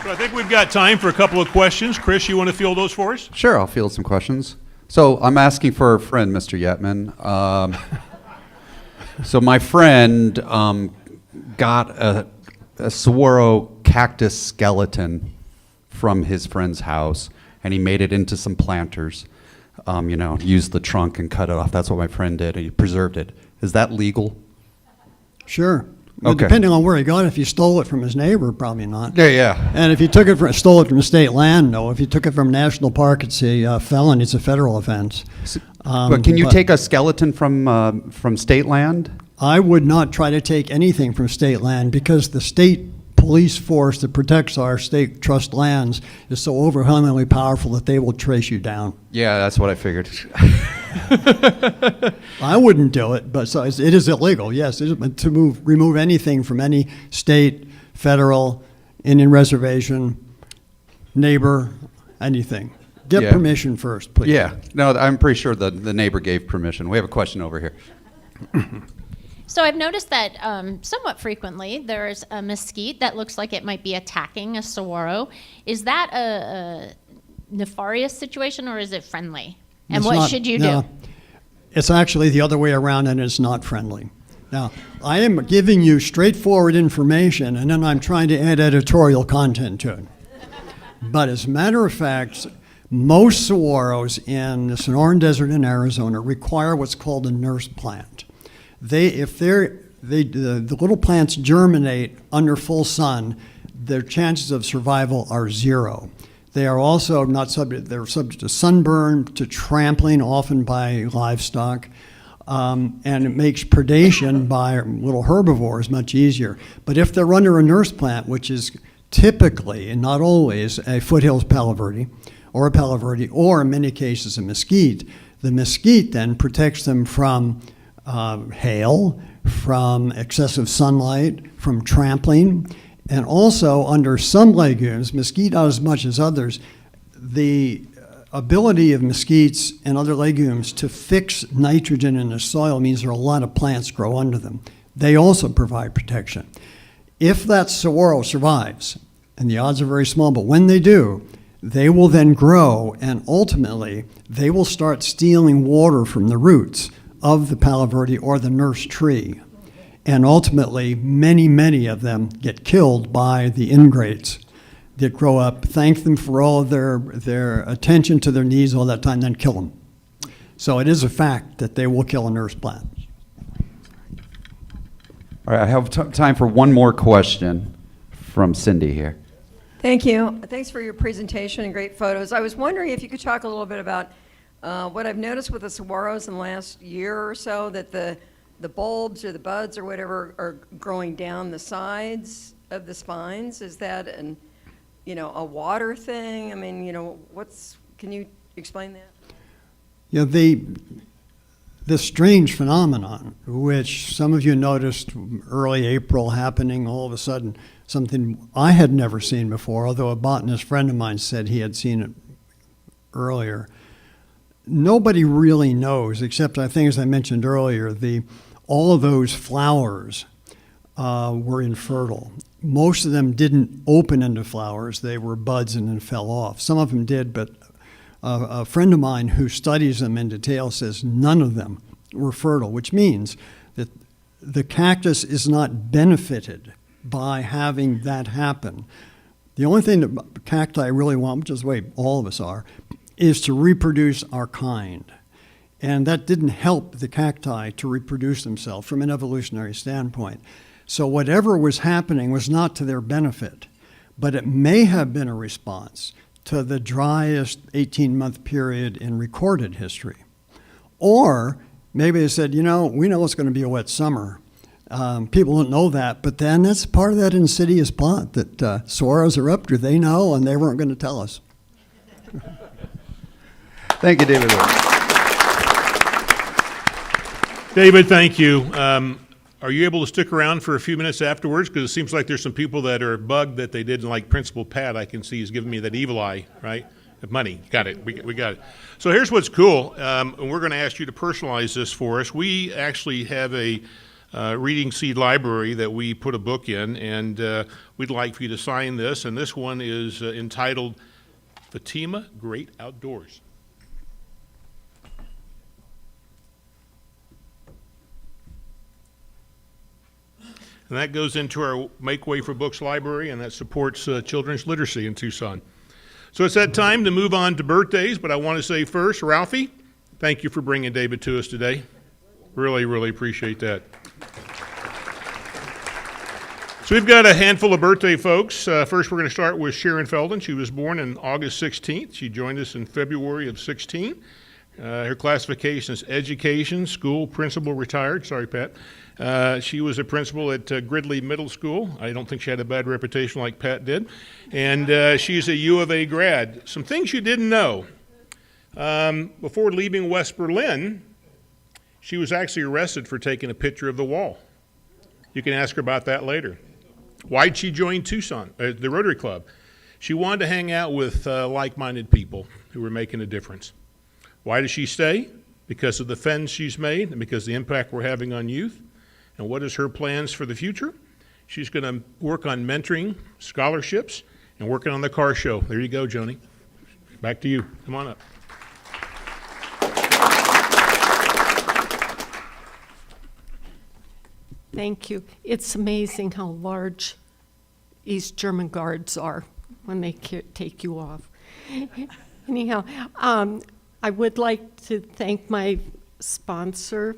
So I think we've got time for a couple of questions. Chris, you want to field those for us? Sure, I'll field some questions. So I'm asking for a friend, Mr. Yetman. So my friend got a saguaro cactus skeleton from his friend's house, and he made it into some planters, used the trunk and cut it off. That's what my friend did, and he preserved it. Is that legal? Sure. Well, Okay. depending on where he got it, if he stole it from his neighbor, probably not. Yeah. And if he stole it from state land, no. If he took it from national park, it's a felony. It's a federal offense. But can you take a skeleton from state land? I would not try to take anything from state land because the state police force that protects our state trust lands is so overwhelmingly powerful that they will trace you down. Yeah, that's what I figured. I wouldn't do it, but so it is illegal, yes, to remove anything from any state, federal, Indian reservation, neighbor, anything. Get Yeah. permission first, please. Yeah. No, I'm pretty sure the neighbor gave permission. We have a question over here. So I've noticed that somewhat frequently there's a mesquite that looks like it might be attacking a saguaro. Is that a nefarious situation or is it friendly? And what should you do? It's actually the other way around, and it's not friendly. Now, I am giving you straightforward information, and then I'm trying to add editorial content to it. But as a matter of fact, most saguaros in the Sonoran Desert in Arizona require what's called a nurse plant. The little plants germinate under full sun, their chances of survival are zero. They are also they're subject to sunburn, to trampling, often by livestock, and it makes predation by little herbivores much easier. But if they're under a nurse plant, which is typically, and not always, a foothills palo verde, or in many cases a mesquite, the mesquite then protects them from hail, from excessive sunlight, from trampling, and also under some legumes, mesquite not as much as others, the ability of mesquites and other legumes to fix nitrogen in the soil means there are a lot of plants grow under them. They also provide protection. If that saguaro survives, and the odds are very small, but when they do, they will then grow, and ultimately they will start stealing water from the roots of the palo verde or the nurse tree. And ultimately, many, many of them get killed by the ingrates that grow up, thank them for all of their attention to their needs all that time, then kill them. So it is a fact that they will kill a nurse plant. All right, I have time for one more question from Cindy here. Thank you. Thanks for your presentation and great photos. I was wondering if you could talk a little bit about What I've noticed with the saguaros in the last year or so, that the bulbs or the buds or whatever are growing down the sides of the spines. Is that a water thing? I mean, can you explain that? Yeah, this strange phenomenon, which some of you noticed early April happening all of a sudden, something I had never seen before, although a botanist friend of mine said he had seen it earlier. Nobody really knows, except I think, as I mentioned earlier, all of those flowers were infertile. Most of them didn't open into flowers. They were buds and then fell off. Some of them did, but a friend of mine who studies them in detail says none of them were fertile, which means that the cactus is not benefited by having that happen. The only thing that cacti really want, which is the way all of us are, is to reproduce our kind. And that didn't help the cacti to reproduce themselves from an evolutionary standpoint. So whatever was happening was not to their benefit, but it may have been a response to the driest 18-month period in recorded history. Or maybe they said, we know it's going to be a wet summer. People don't know that, but then that's part of that insidious plot that saguaros are up to. They know, and they weren't going to tell us. Thank you, David. David, thank you. Are you able to stick around for a few minutes afterwards? Because it seems like there's some people that are bugged that they didn't like Principal Pat. I can see he's giving me that evil eye, right? Money. Got it. We got it. So here's what's cool, and we're going to ask you to personalize this for us. We actually have a reading seed library that we put a book in, and we'd like for you to sign this. And this one is entitled Fatima Great Outdoors. And that goes into our Make Way for Books library, and that supports children's literacy in Tucson. So it's that time to move on to birthdays, but I want to say first, Ralphie, thank you for bringing David to us today. Really, really appreciate that. So we've got a handful of birthday folks. First, we're going to start with Sharon Felden. She was born on August 16th. She joined us in February of 16. Her classification is education, school, principal, retired. Sorry, Pat. She was a principal at Gridley Middle School. I don't think she had a bad reputation like Pat did. And she's a U of A grad. Some things you didn't know. Before leaving West Berlin, she was actually arrested for taking a picture of the wall. You can ask her about that later. Why'd she join Tucson, the Rotary Club? She wanted to hang out with like-minded people who were making a difference. Why does she stay? Because of the friends she's made and because of the impact we're having on youth. And what is her plans for the future? She's going to work on mentoring, scholarships, and working on the car show. There you go, Joni. Back to you. Come on up. Thank you. It's amazing how large East German Guards are when they take you off. Anyhow, I would like to thank my sponsor,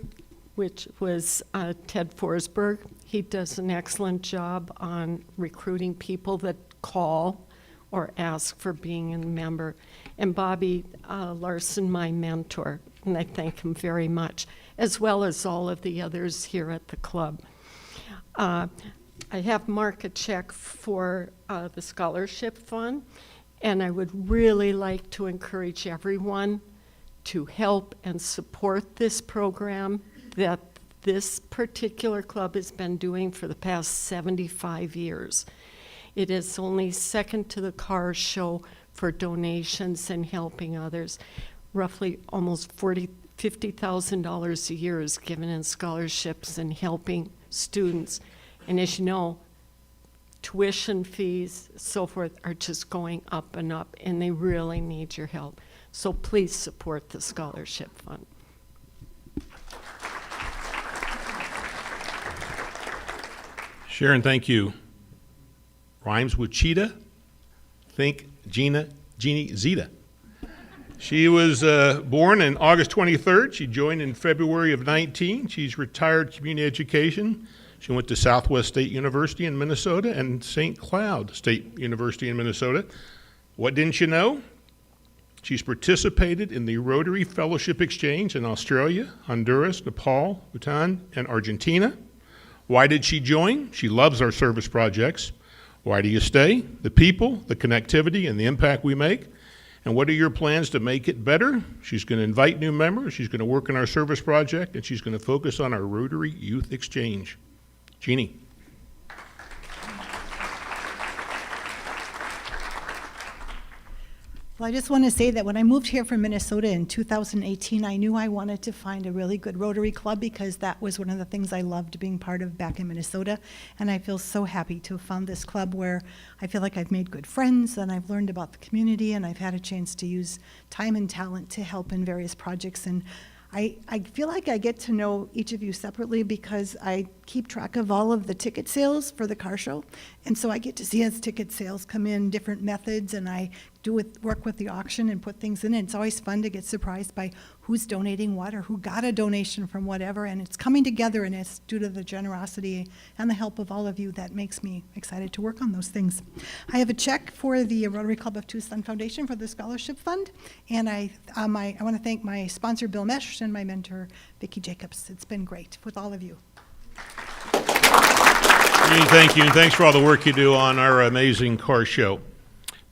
which was Ted Forsberg. He does an excellent job on recruiting people that call or ask for being a member. And Bobby Larson, my mentor, and I thank him very much, as well as all of the others here at the club. I have marked a check for the scholarship fund, and I would really like to encourage everyone to help and support this program that this particular club has been doing for the past 75 years. It is only second to the car show for donations and helping others. Roughly almost $50,000 a year is given in scholarships and helping students. And as you know, tuition fees, so forth, are just going up, and they really need your help. So please support the scholarship fund. Sharon, thank you. Rhymes with cheetah. Think Jeannie Zeta. She was born on August 23rd. She joined in February of 19. She's retired community education. She went to Southwest State University in Minnesota and St. Cloud State University in Minnesota. What didn't you know? She's participated in the Rotary Fellowship Exchange in Australia, Honduras, Nepal, Bhutan, and Argentina. Why did she join? She loves our service projects. Why do you stay? The people, the connectivity, and the impact we make. And what are your plans to make it better? She's going to invite new members, she's going to work in our service project, and she's going to focus on our Rotary Youth Exchange. Jeannie. Well, I just want to say that when I moved here from Minnesota in 2018, I knew I wanted to find a really good Rotary Club because that was one of the things I loved being part of back in Minnesota. And I feel so happy to have found this club where I feel like I've made good friends and I've learned about the community and I've had a chance to use time and talent to help in various projects. And I feel like I get to know each of you separately because I keep track of all of the ticket sales for the car show. And so I get to see as ticket sales come in, different methods, and I work with the auction and put things in. And it's always fun to get surprised by who's donating what or who got a donation from whatever. And it's coming together, and it's due to the generosity and the help of all of you that makes me excited to work on those things. I have a check for the Rotary Club of Tucson Foundation for the Scholarship Fund. And I want to thank my sponsor, Bill Mesh, and my mentor, Vicki Jacobs. It's been great with all of you. Thank you, and thanks for all the work you do on our amazing car show.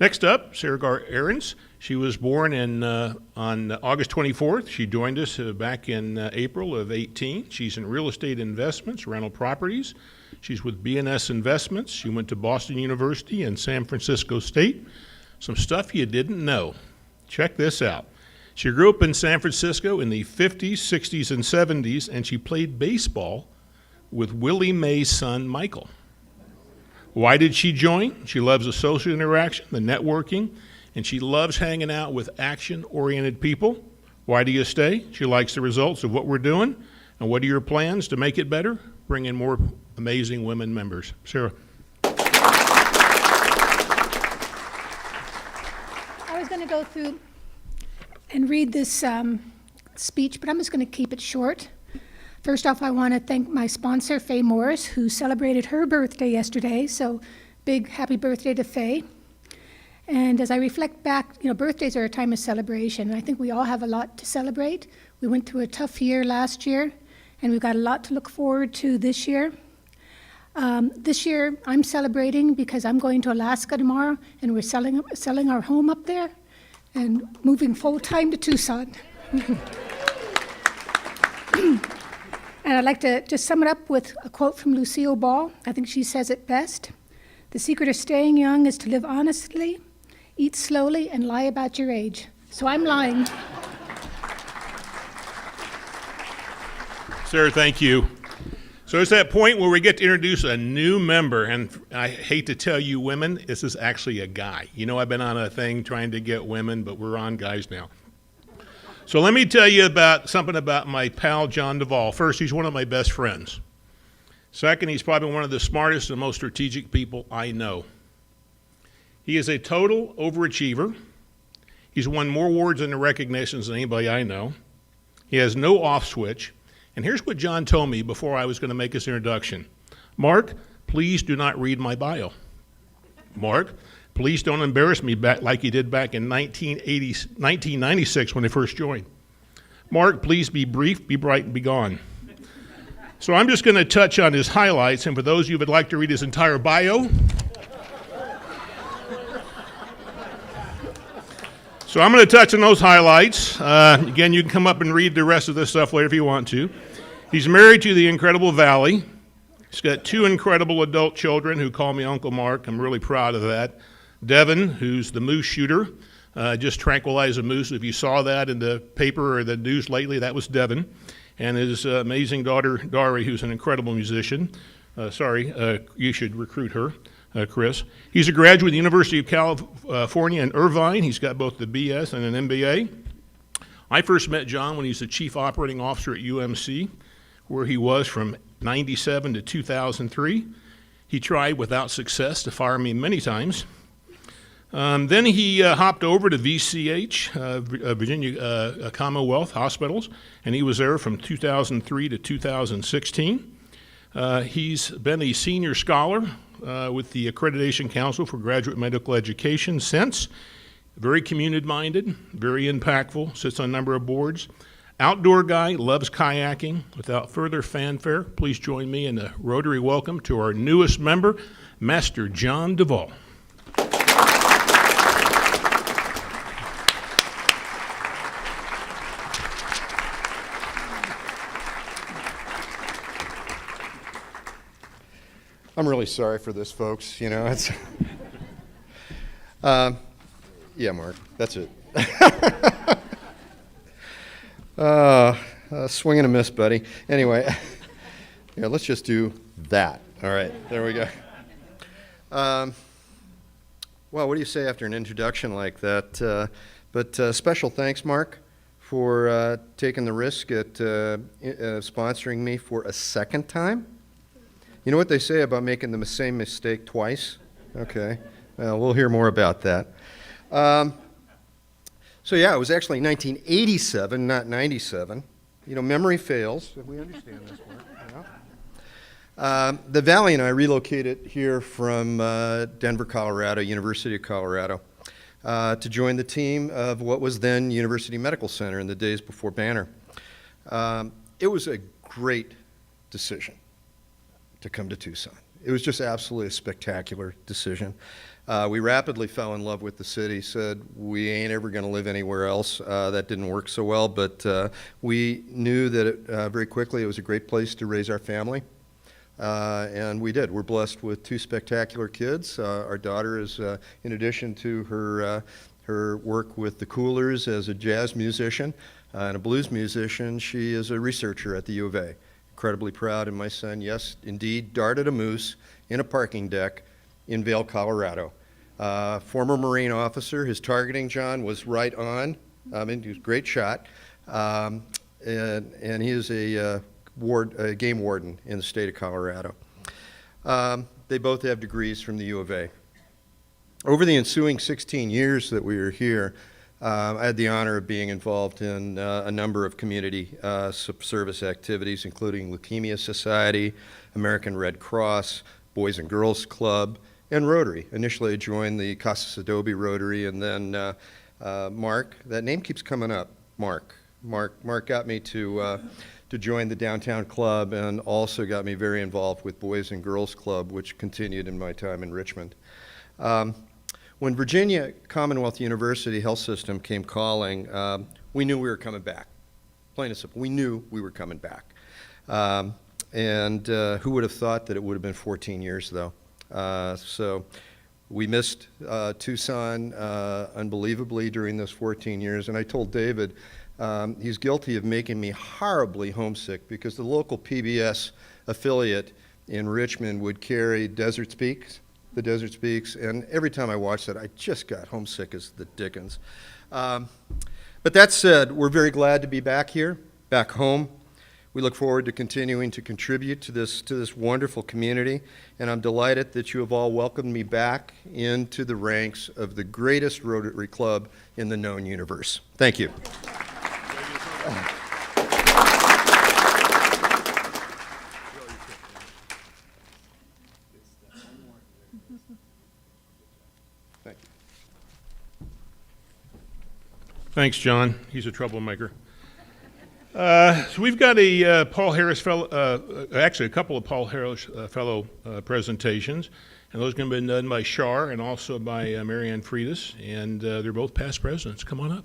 Next up, Sarah Gar Ahrens. She was born on August 24th. She joined us back in April of 18. She's in real estate investments, rental properties. She's with B&S Investments. She went to Boston University and San Francisco State. Some stuff you didn't know. Check this out. She grew up in San Francisco in the 50s, 60s, and 70s, and she played baseball with Willie Mae's son, Michael. Why did she join? She loves the social interaction, the networking, and she loves hanging out with action-oriented people. Why do you stay? She likes the results of what we're doing. And what are your plans to make it better? Bring in more amazing women members. Sarah. I was going to go through and read this speech, but I'm just going to keep it short. First off, I want to thank my sponsor, Faye Morris, who celebrated her birthday yesterday, so big happy birthday to Faye. And as I reflect back, birthdays are a time of celebration, and I think we all have a lot to celebrate. We went through a tough year last year, and we've got a lot to look forward to this year. This year, I'm celebrating because I'm going to Alaska tomorrow, and we're selling our home up there and moving full-time to Tucson. And I'd like to just sum it up with a quote from Lucille Ball. I think she says it best. The secret of staying young is to live honestly, eat slowly, and lie about your age. So I'm lying. Sarah, thank you. So it's that point where we get to introduce a new member, and I hate to tell you women, this is actually a guy. I've been on a thing trying to get women, but we're on guys now. So let me tell you about something about my pal, John Duvall. First, he's one of my best friends. Second, he's probably one of the smartest and most strategic people I know. He is a total overachiever. He's won more awards and recognitions than anybody I know. He has no off switch. And here's what John told me before I was going to make this introduction. Mark, please do not read my bio. Mark, please don't embarrass me back like you did back in 1996 when I first joined. Mark, please be brief, be bright, and be gone. So I'm just going to touch on his highlights, and for those of you who would like to read his entire bio, so I'm going to touch on those highlights. Again, you can come up and read the rest of this stuff later if you want to. He's married to the incredible Valley. He's got 2 incredible adult children who call me Uncle Mark. I'm really proud of that. Devin, who's the moose shooter, just tranquilized a moose. If you saw that in the paper or the news lately, that was Devin. And his amazing daughter, Dari, who's an incredible musician. You should recruit her, Chris. He's a graduate of the University of California in Irvine. He's got both the BS and an MBA. I first met John when he was the chief operating officer at UMC, where he was from 97 to 2003. He tried without success to fire me many times. Then he hopped over to VCH, Virginia Commonwealth Hospitals, and he was there from 2003 to 2016. He's been a senior scholar with the Accreditation Council for Graduate Medical Education since. very community-minded, very impactful, sits on a number of boards. Outdoor guy, loves kayaking. Without further fanfare, please join me in a Rotary welcome to our newest member, Master John Duvall. I'm really sorry for this, folks. You know, it's. Yeah, Mark, that's it. Swing and a miss, buddy. Anyway, yeah, let's just do that. All right, there we go. Well, what do you say after an introduction like that? But special thanks, Mark, for taking the risk at sponsoring me for a second time. You know what they say about making the same mistake twice? Okay, well, we'll hear more about that. So yeah, it was actually 1987, not 97. You know, memory fails. We understand this one. You know? The Valley and I relocated here from Denver, Colorado, University of Colorado, to join the team of what was then University Medical Center in the days before Banner. It was a great decision to come to Tucson. It was just absolutely a spectacular decision. We rapidly fell in love with the city, said we ain't ever going to live anywhere else. That didn't work so well, but we knew that very quickly it was a great place to raise our family, and we did. We're blessed with two spectacular kids. Our daughter is, in addition to her work with the Coolers as a jazz musician and a blues musician, she is a researcher at the U of A. Incredibly proud, and my son, yes, indeed, darted a moose in a parking deck in Vail, Colorado. Former Marine officer, his targeting, John, was right on. I mean, he was a great shot. And he is a game warden in the state of Colorado. They both have degrees from the U of A. Over the ensuing 16 years that we were here, I had the honor of being involved in a number of community service activities, including Leukemia Society, American Red Cross, Boys and Girls Club, and Rotary. Initially, I joined the Casas Adobe Rotary, and then Mark, that name keeps coming up, Mark got me to join the Downtown Club and also got me very involved with Boys and Girls Club, which continued in my time in Richmond. When Virginia Commonwealth University Health System came calling, we knew we were coming back. Plain and simple, we knew we were coming back. And who would have thought that it would have been 14 years, though? So we missed Tucson unbelievably during those 14 years. And I told David, he's guilty of making me horribly homesick because the local PBS affiliate in Richmond would carry Desert Speaks, the Desert Speaks, and every time I watched that, I just got homesick as the dickens. But that said, we're very glad to be back here, back home. We look forward to continuing to contribute to this wonderful community, and I'm delighted that you have all welcomed me back into the ranks of the greatest Rotary Club in the known universe. Thank you. Thanks, John. He's a troublemaker. So we've got a Paul Harris fellow, actually a couple of Paul Harris fellow presentations, and those are going to be done by Shar and also by Marianne Freitas, and they're both past presidents. Come on up.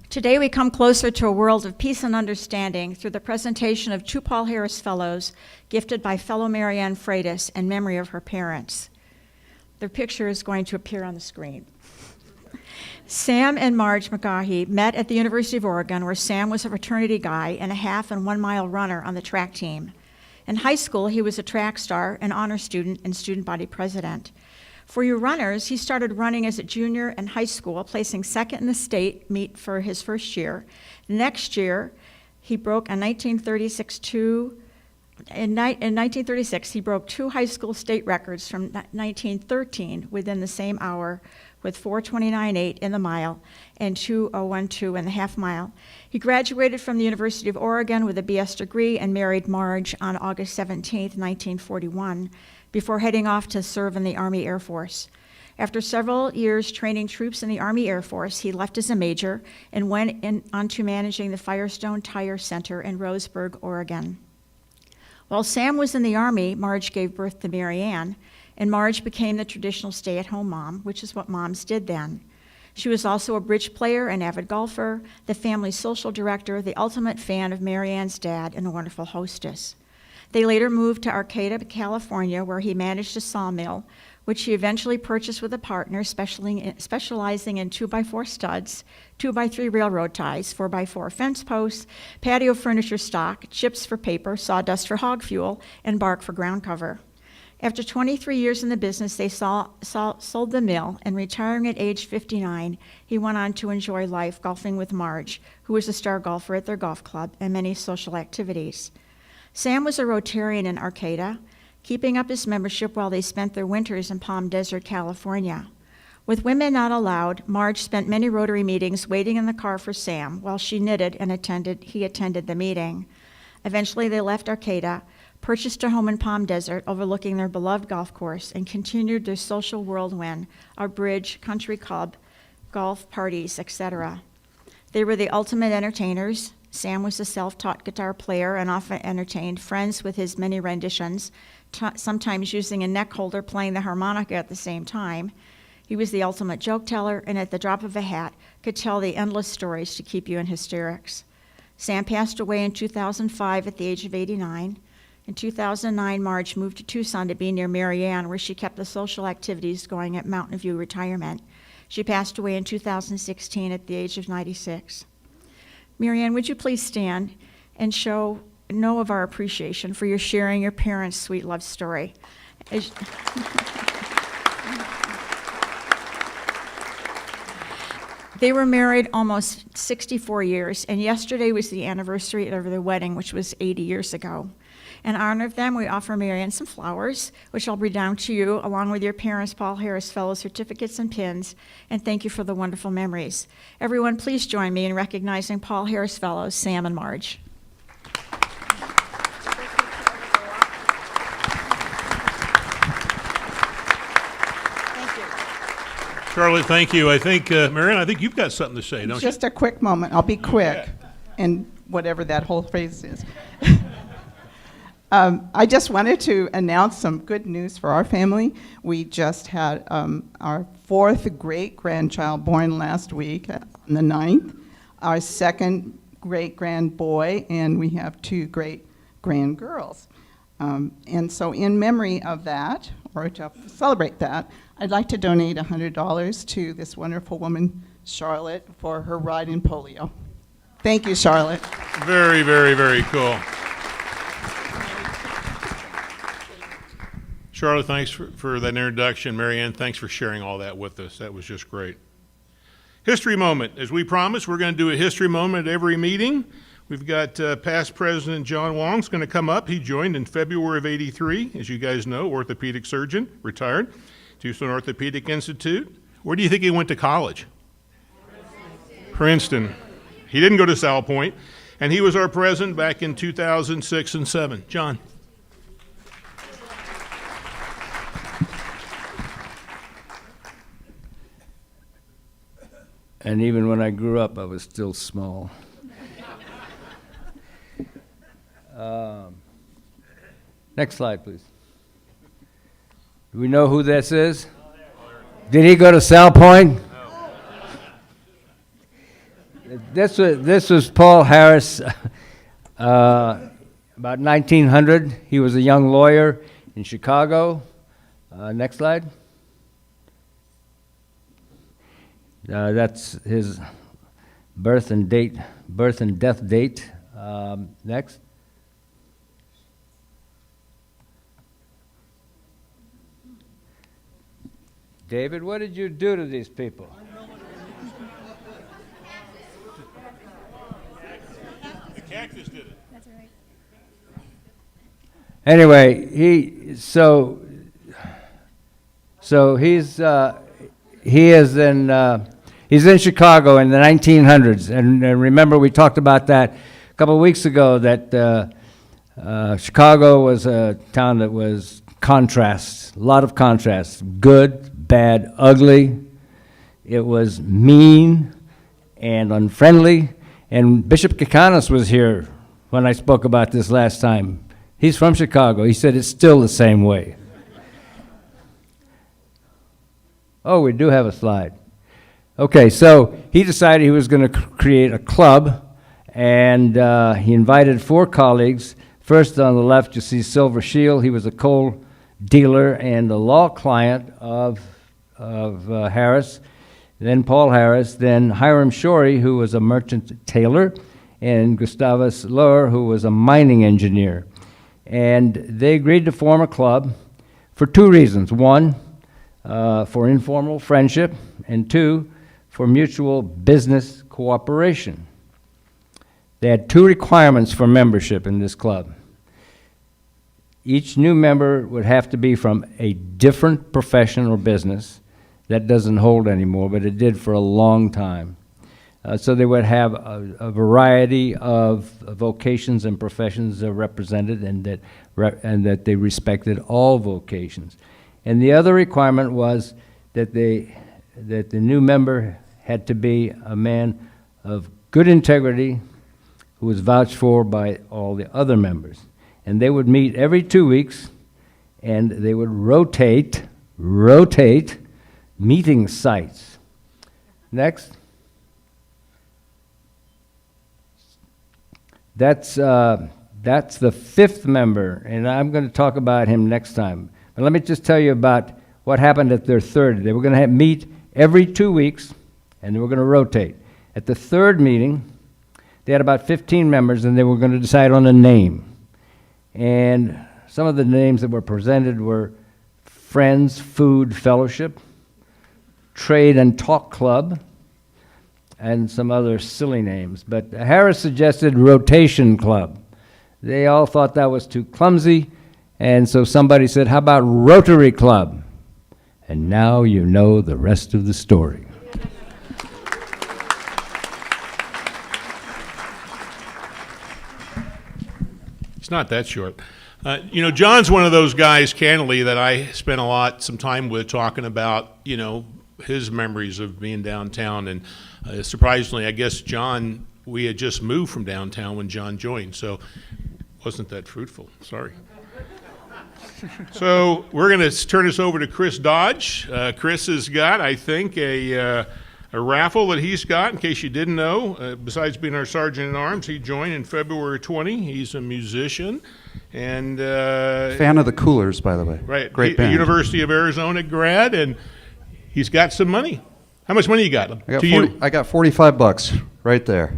Today we come closer to a world of peace and understanding through the presentation of two Paul Harris Fellows gifted by fellow Marianne Freitas in memory of her parents. Their picture is going to appear on the screen. Sam and Marge McGahee met at the University of Oregon, where Sam was a fraternity guy and a half and 1 mile runner on the track team. In high school, he was a track star, an honor student, and student body president. For you runners, he started running as a junior in high school, placing second in the state meet for his first year. Next year, he broke in 1936, he broke 2 high school state records from 1913 within the same hour with 4:29.8 in the mile and 2:01.2 in the half mile. He graduated from the University of Oregon with a BS degree and married Marge on August 17, 1941, before heading off to serve in the Army Air Force. After several years training troops in the Army Air Force, he left as a major and went on to managing the Firestone Tire Center in Roseburg, Oregon. While Sam was in the Army, Marge gave birth to Mary Ann, and Marge became the traditional stay-at-home mom, which is what moms did then. She was also a bridge player, an avid golfer, the family's social director, the ultimate fan of Mary Ann's dad, and a wonderful hostess. They later moved to Arcata, California, where he managed a sawmill, which he eventually purchased with a partner specializing in 2x4 studs, 2x3 railroad ties, 4x4 fence posts, patio furniture stock, chips for paper, sawdust for hog fuel, and bark for ground cover. After 23 years in the business, they sold the mill, and retiring at age 59, he went on to enjoy life golfing with Marge, who was a star golfer at their golf club, and many social activities. Sam was a Rotarian in Arcata, keeping up his membership while they spent their winters in Palm Desert, California. With women not allowed, Marge spent many Rotary meetings waiting in the car for Sam while she knitted and he attended the meeting. Eventually, they left Arcata, purchased a home in Palm Desert overlooking their beloved golf course, and continued their social whirlwind, our bridge, country club, golf parties, etc. They were the ultimate entertainers. Sam was a self-taught guitar player and often entertained friends with his many renditions, sometimes using a neck holder playing the harmonica at the same time. He was the ultimate joke teller, and at the drop of a hat could tell the endless stories to keep you in hysterics. Sam passed away in 2005 at the age of 89. In 2009, Marge moved to Tucson to be near Mary Ann, where she kept the social activities going at Mountain View Retirement. She passed away in 2016 at the age of 96. Mary Ann, would you please stand and know of our appreciation for your sharing your parents' sweet love story. They were married almost 64 years, and yesterday was the anniversary of their wedding, which was 80 years ago. In honor of them, we offer Mary Ann some flowers, which I'll bring down to you, along with your parents' Paul Harris Fellow certificates and pins, and thank you for the wonderful memories. Everyone, please join me in recognizing Paul Harris Fellows, Sam and Marge. Charlotte, thank you. I think, Marianne, I think you've got something to say, don't you? Just a quick moment. I'll be quick, and whatever that whole phrase is. I just wanted to announce some good news for our family. We just had our fourth great-grandchild born last week on the 9th, our second great-grand boy, and we have two great-grand girls. And so in memory of that, or to celebrate that, I'd like to donate $100 to this wonderful woman, Charlotte, for her ride in polio. Thank you, Charlotte. Very, very, very cool. Charlotte, thanks for that introduction. Marianne, thanks for sharing all that with us. That was just great. History moment. As we promised, we're going to do a history moment at every meeting. We've got past President John Wong's going to come up. He joined in February of '83, as you guys know, orthopedic surgeon, retired, Tucson Orthopedic Institute. Where do you think he went to college? Princeton. He didn't go to Sal Point, and he was our president back in 2006 and 7. John. And even when I grew up, I was still small. Next slide, please. Do we know who this is? Did he go to Sal Point? This was Paul Harris. About 1900, he was a young lawyer in Chicago. Next slide. That's his birth and death date. Next. David, what did you do to these people? The cactus did it. That's right. Anyway, he is in, he's in Chicago in the 1900s. And remember, we talked about that a couple of weeks ago, that Chicago was a town that was contrasts, a lot of contrasts, good, bad, ugly. It was mean and unfriendly. And Bishop Kikanos was here when I spoke about this last time. He's from Chicago. He said it's still the same way. Oh, we do have a slide. Okay, so he decided he was going to create a club, and he invited 4 colleagues. First on the left, you see Silver Shield. He was a coal dealer and a law client of Harris. Then Paul Harris, then Hiram Shorey, who was a merchant tailor, and Gustavus Lohr, who was a mining engineer. And they agreed to form a club for 2 reasons. 1, for informal friendship, and 2, for mutual business cooperation. They had 2 requirements for membership in this club. Each new member would have to be from a different profession or business. That doesn't hold anymore, but it did for a long time. So they would have a variety of vocations and professions represented, and that they respected all vocations. And the other requirement was that the new member had to be a man of good integrity who was vouched for by all the other members. And they would meet every 2 weeks, and they would rotate meeting sites. Next. That's the 5th member, and I'm going to talk about him next time. But let me just tell you about what happened at their 3rd. They were going to meet every 2 weeks, and they were going to rotate. At the 3rd meeting, they had about 15 members, and they were going to decide on a name. And some of the names that were presented were Friends Food Fellowship, Trade and Talk Club, and some other silly names. But Harris suggested Rotation Club. They all thought that was too clumsy, and so somebody said, how about Rotary Club? And now you know the rest of the story. It's not that short. John's one of those guys, candidly, that I spent some time with talking about, his memories of being downtown. And surprisingly, I guess John, we had just moved from downtown when John joined, so wasn't that fruitful. Sorry. So we're going to turn this over to Chris Dodge. Chris has got, I think, a raffle that he's got, in case you didn't know. Besides being our Sergeant at Arms, he joined in February 20. He's a musician. And fan of the Coolers, by the way. Right. Great band. University of Arizona grad, and he's got some money. How much money you got? I got $45 right there.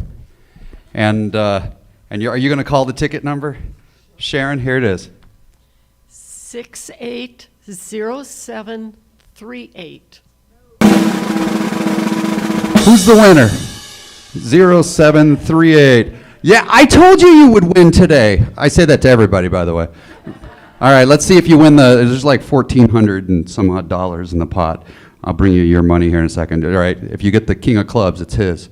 And are you going to call the ticket number? Sharon, here it is. 680738. Who's the winner? 0738. Yeah, I told you would win today. I say that to everybody, by the way. All right, let's see if you win there's like $1,400 and some odd dollars in the pot. I'll bring you your money here in a second. All right, if you get the King of Clubs, it's his.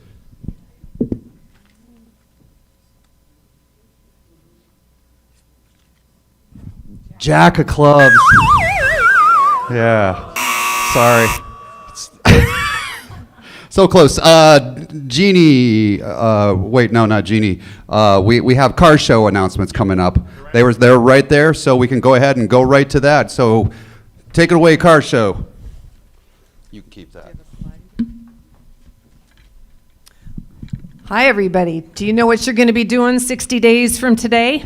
Jack of Clubs. Yeah, sorry. So close. Jeannie, wait, no, not Jeannie. We have car show announcements coming up. They're right there, so we can go ahead and go right to that. So take it away, car show. You can keep that. Hi, everybody. Do you know what you're going to be doing 60 days from today?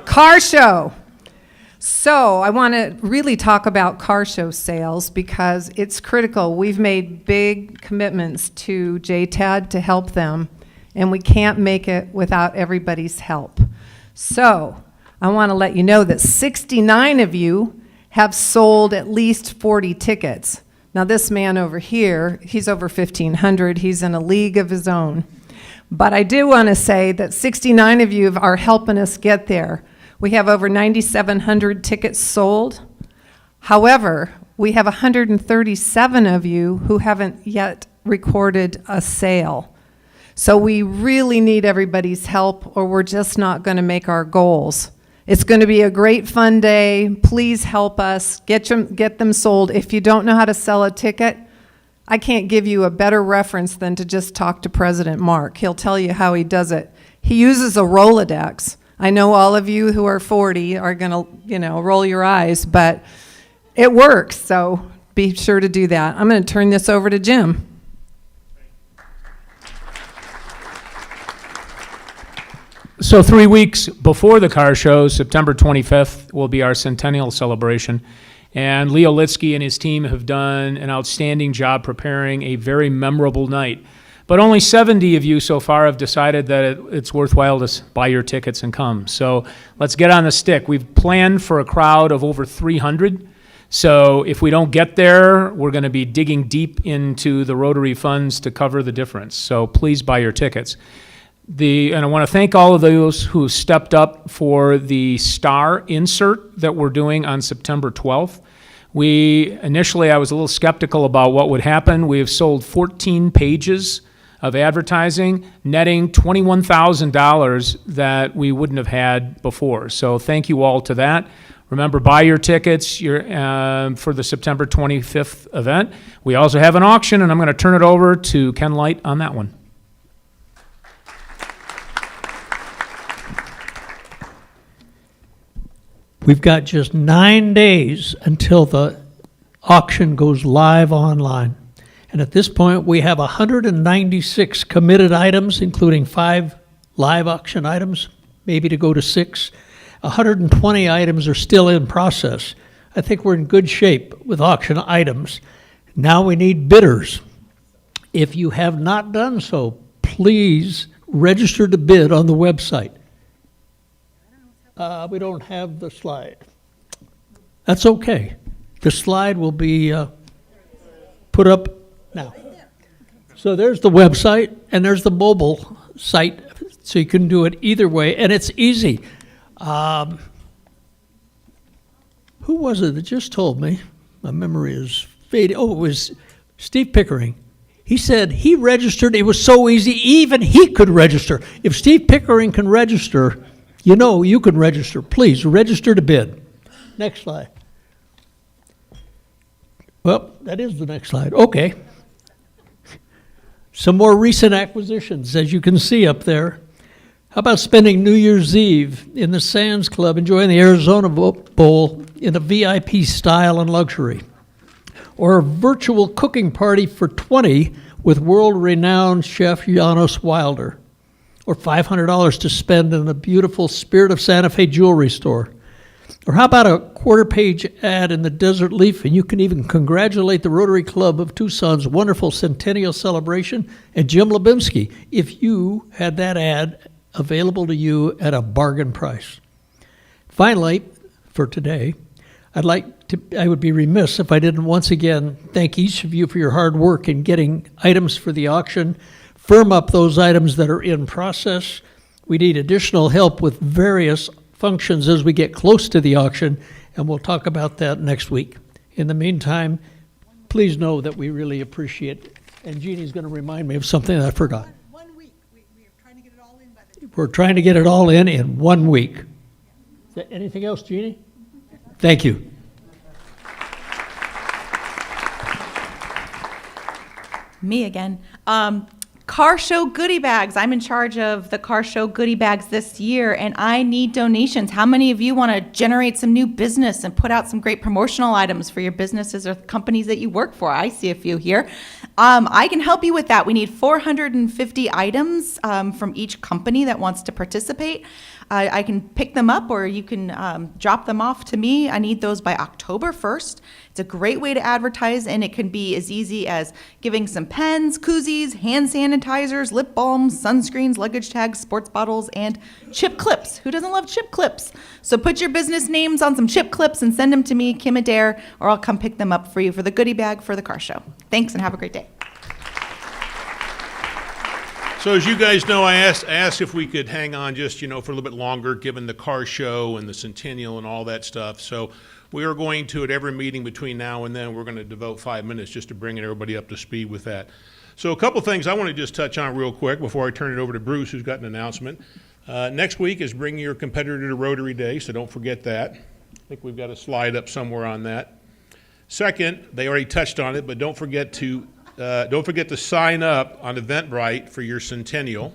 Car show. So I want to really talk about car show sales because it's critical. We've made big commitments to JTAD to help them, and we can't make it without everybody's help. So I want to let you know that 69 of you have sold at least 40 tickets. Now this man over here, he's over 1,500. He's in a league of his own. But I do want to say that 69 of you are helping us get there. We have over 9,700 tickets sold. However, we have 137 of you who haven't yet recorded a sale. So we really need everybody's help, or we're just not going to make our goals. It's going to be a great fun day. Please help us get them sold. If you don't know how to sell a ticket, I can't give you a better reference than to just talk to President Mark. He'll tell you how he does it. He uses a Rolodex. I know all of you who are 40 are going to, roll your eyes, but it works, so be sure to do that. I'm going to turn this over to Jim. So 3 weeks before the car show, September 25th, will be our centennial celebration. And Leo Litsky and his team have done an outstanding job preparing a very memorable night. But only 70 of you so far have decided that it's worthwhile to buy your tickets and come. So let's get on the stick. We've planned for a crowd of over 300. So if we don't get there, we're going to be digging deep into the Rotary funds to cover the difference. So please buy your tickets. And I want to thank all of those who stepped up for the star insert that we're doing on September 12th. Initially, I was a little skeptical about what would happen. We have sold 14 pages of advertising, netting $21,000 that we wouldn't have had before. So thank you all to that. Remember, buy your tickets for the September 25th event. We also have an auction, and I'm going to turn it over to Ken Light on that one. We've got just 9 days until the auction goes live online. And at this point, we have 196 committed items, including 5 live auction items, maybe to go to 6. 120 items are still in process. I think we're in good shape with auction items. Now we need bidders. If you have not done so, please register to bid on the website. We don't have the slide. That's okay. The slide will be put up now. So there's the website, and there's the mobile site, so you can do it either way, and it's easy. Who was it that just told me? My memory is fading. Oh, it was Steve Pickering. He said he registered. It was so easy, even he could register. If Steve Pickering can register, you can register. Please, register to bid. Next slide. Well, that is the next slide. Okay. Some more recent acquisitions, as you can see up there. How about spending New Year's Eve in the Sands Club, enjoying the Arizona Bowl in a VIP style and luxury? Or a virtual cooking party for 20 with world-renowned chef Janos Wilder? Or $500 to spend in a beautiful Spirit of Santa Fe jewelry store? Or how about a quarter-page ad in the Desert Leaf, and you can even congratulate the Rotary Club of Tucson's wonderful centennial celebration and Jim Lebimski if you had that ad available to you at a bargain price. Finally, for today, I would be remiss if I didn't once again thank each of you for your hard work in getting items for the auction. Firm up those items that are in process. We need additional help with various functions as we get close to the auction, and we'll talk about that next week. In the meantime, please know that we really appreciate it. And Jeannie's going to remind me of something that I forgot. 1 week. We are trying to get it all in by the... We're trying to get it all in 1 week. Is there anything else, Jeannie? Thank you. Me again. Car show goodie bags. I'm in charge of the car show goodie bags this year, and I need donations. How many of you want to generate some new business and put out some great promotional items for your businesses or companies that you work for? I see a few here. I can help you with that. We need 450 items from each company that wants to participate. I can pick them up, or you can drop them off to me. I need those by October 1st. It's a great way to advertise, and it can be as easy as giving some pens, koozies, hand sanitizers, lip balms, sunscreens, luggage tags, sports bottles, and chip clips. Who doesn't love chip clips? So put your business names on some chip clips and send them to me, Kim Adair, or I'll come pick them up for you for the goodie bag for the car show. Thanks, and have a great day. So as you guys know, I asked if we could hang on just, for a little bit longer, given the car show and the centennial and all that stuff. So We are going to, at every meeting between now and then, we're going to devote 5 minutes just to bringing everybody up to speed with that. So a couple things I want to just touch on real quick before I turn it over to Bruce, who's got an announcement. Next week is Bring Your Competitor to Rotary Day, so don't forget that. I think we've got a slide up somewhere on that. Second, they already touched on it, but don't forget to sign up on Eventbrite for your centennial.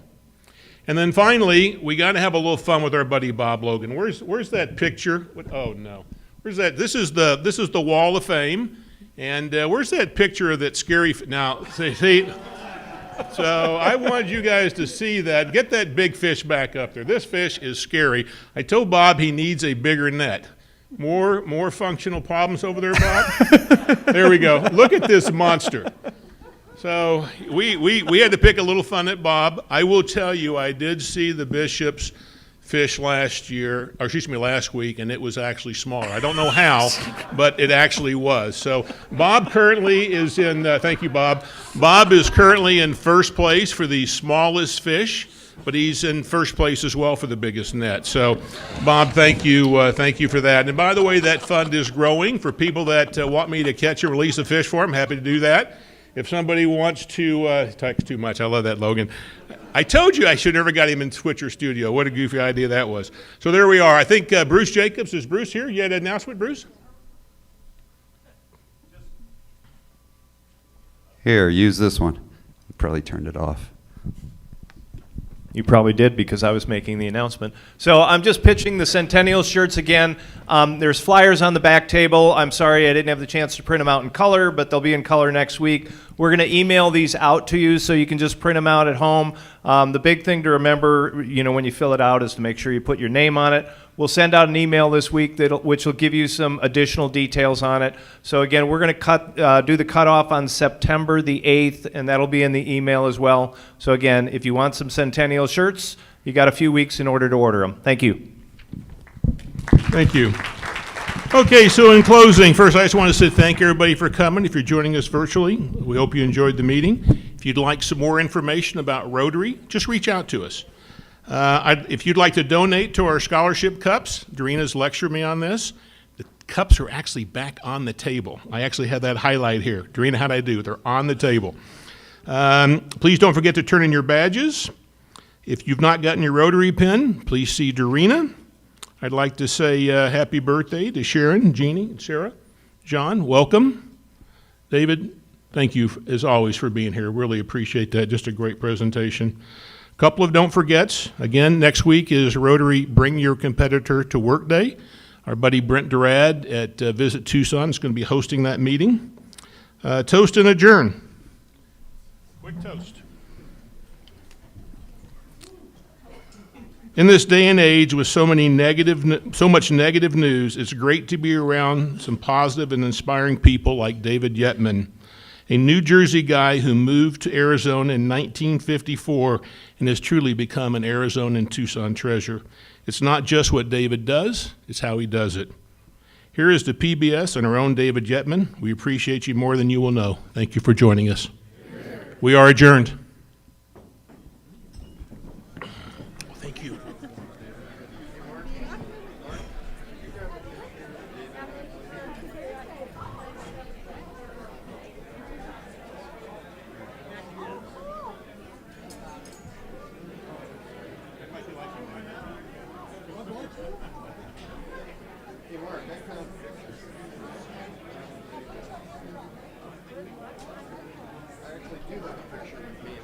And then finally, we got to have a little fun with our buddy Bob Logan. Where's that picture? Oh no, where's that? This is the Wall of Fame, and where's that picture of that scary? Now, see. So I wanted you guys to see that. Get that big fish back up there. This fish is scary. I told Bob he needs a bigger net. More functional problems over there, Bob? There we go. Look at this monster. So we had to pick a little fun at Bob. I will tell you, I did see the Bishop's fish last week, and it was actually smaller. I don't know how, but it actually was. So Bob currently is in, thank you, Bob. Bob is currently in first place for the smallest fish, but he's in first place as well for the biggest net. So Bob, thank you for that. And by the way, that fund is growing for people that want me to catch and release a fish for them. Happy to do that. If somebody wants to text too much, I love that, Logan. I told you I should never got him in Switcher Studio. What a goofy idea that was. So there we are. I think Bruce Jacobs, is Bruce here? You had an announcement, Bruce? Here, use this one. Probably turned it off. You probably did because I was making the announcement. So I'm just pitching the Centennial shirts again. There's flyers on the back table. I'm sorry I didn't have the chance to print them out in color, but they'll be in color next week. We're going to email these out to you so you can just print them out at home. The big thing to remember, when you fill it out is to make sure you put your name on it. We'll send out an email this week which will give you some additional details on it. So again, we're going to do the cutoff on September the 8th, and that'll be in the email as well. So again, if you want some Centennial shirts, you got a few weeks in order to order them. Thank you. Thank you. Okay, so in closing, first I just want to say thank everybody for coming. If you're joining us virtually, we hope you enjoyed the meeting. If you'd like some more information about Rotary, just reach out to us. If you'd like to donate to our scholarship cups, Doreena's lectured me on this. The cups are actually back on the table. I actually have that highlight here. Dorena, how'd I do? They're on the table. Please don't forget to turn in your badges. If you've not gotten your Rotary pin, please see Dorena. I'd like to say happy birthday to Sharon, Jeannie, and Sarah. John, welcome. David, thank you as always for being here. Really appreciate that. Just a great presentation. Couple of don't forgets. Again, next week is Rotary Bring Your Competitor to Work Day. Our buddy Brent Durad at Visit Tucson is going to be hosting that meeting. Toast and adjourn. Quick toast. In this day and age with so much negative news, it's great to be around some positive and inspiring people like David Yetman, a New Jersey guy who moved to Arizona in 1954 and has truly become an Arizona and Tucson treasure. It's not just what David does, it's how he does it. Here is the PBS and our own David Yetman. We appreciate you more than you will know. Thank you for joining us. We are adjourned. Thank you. I actually do have a picture of me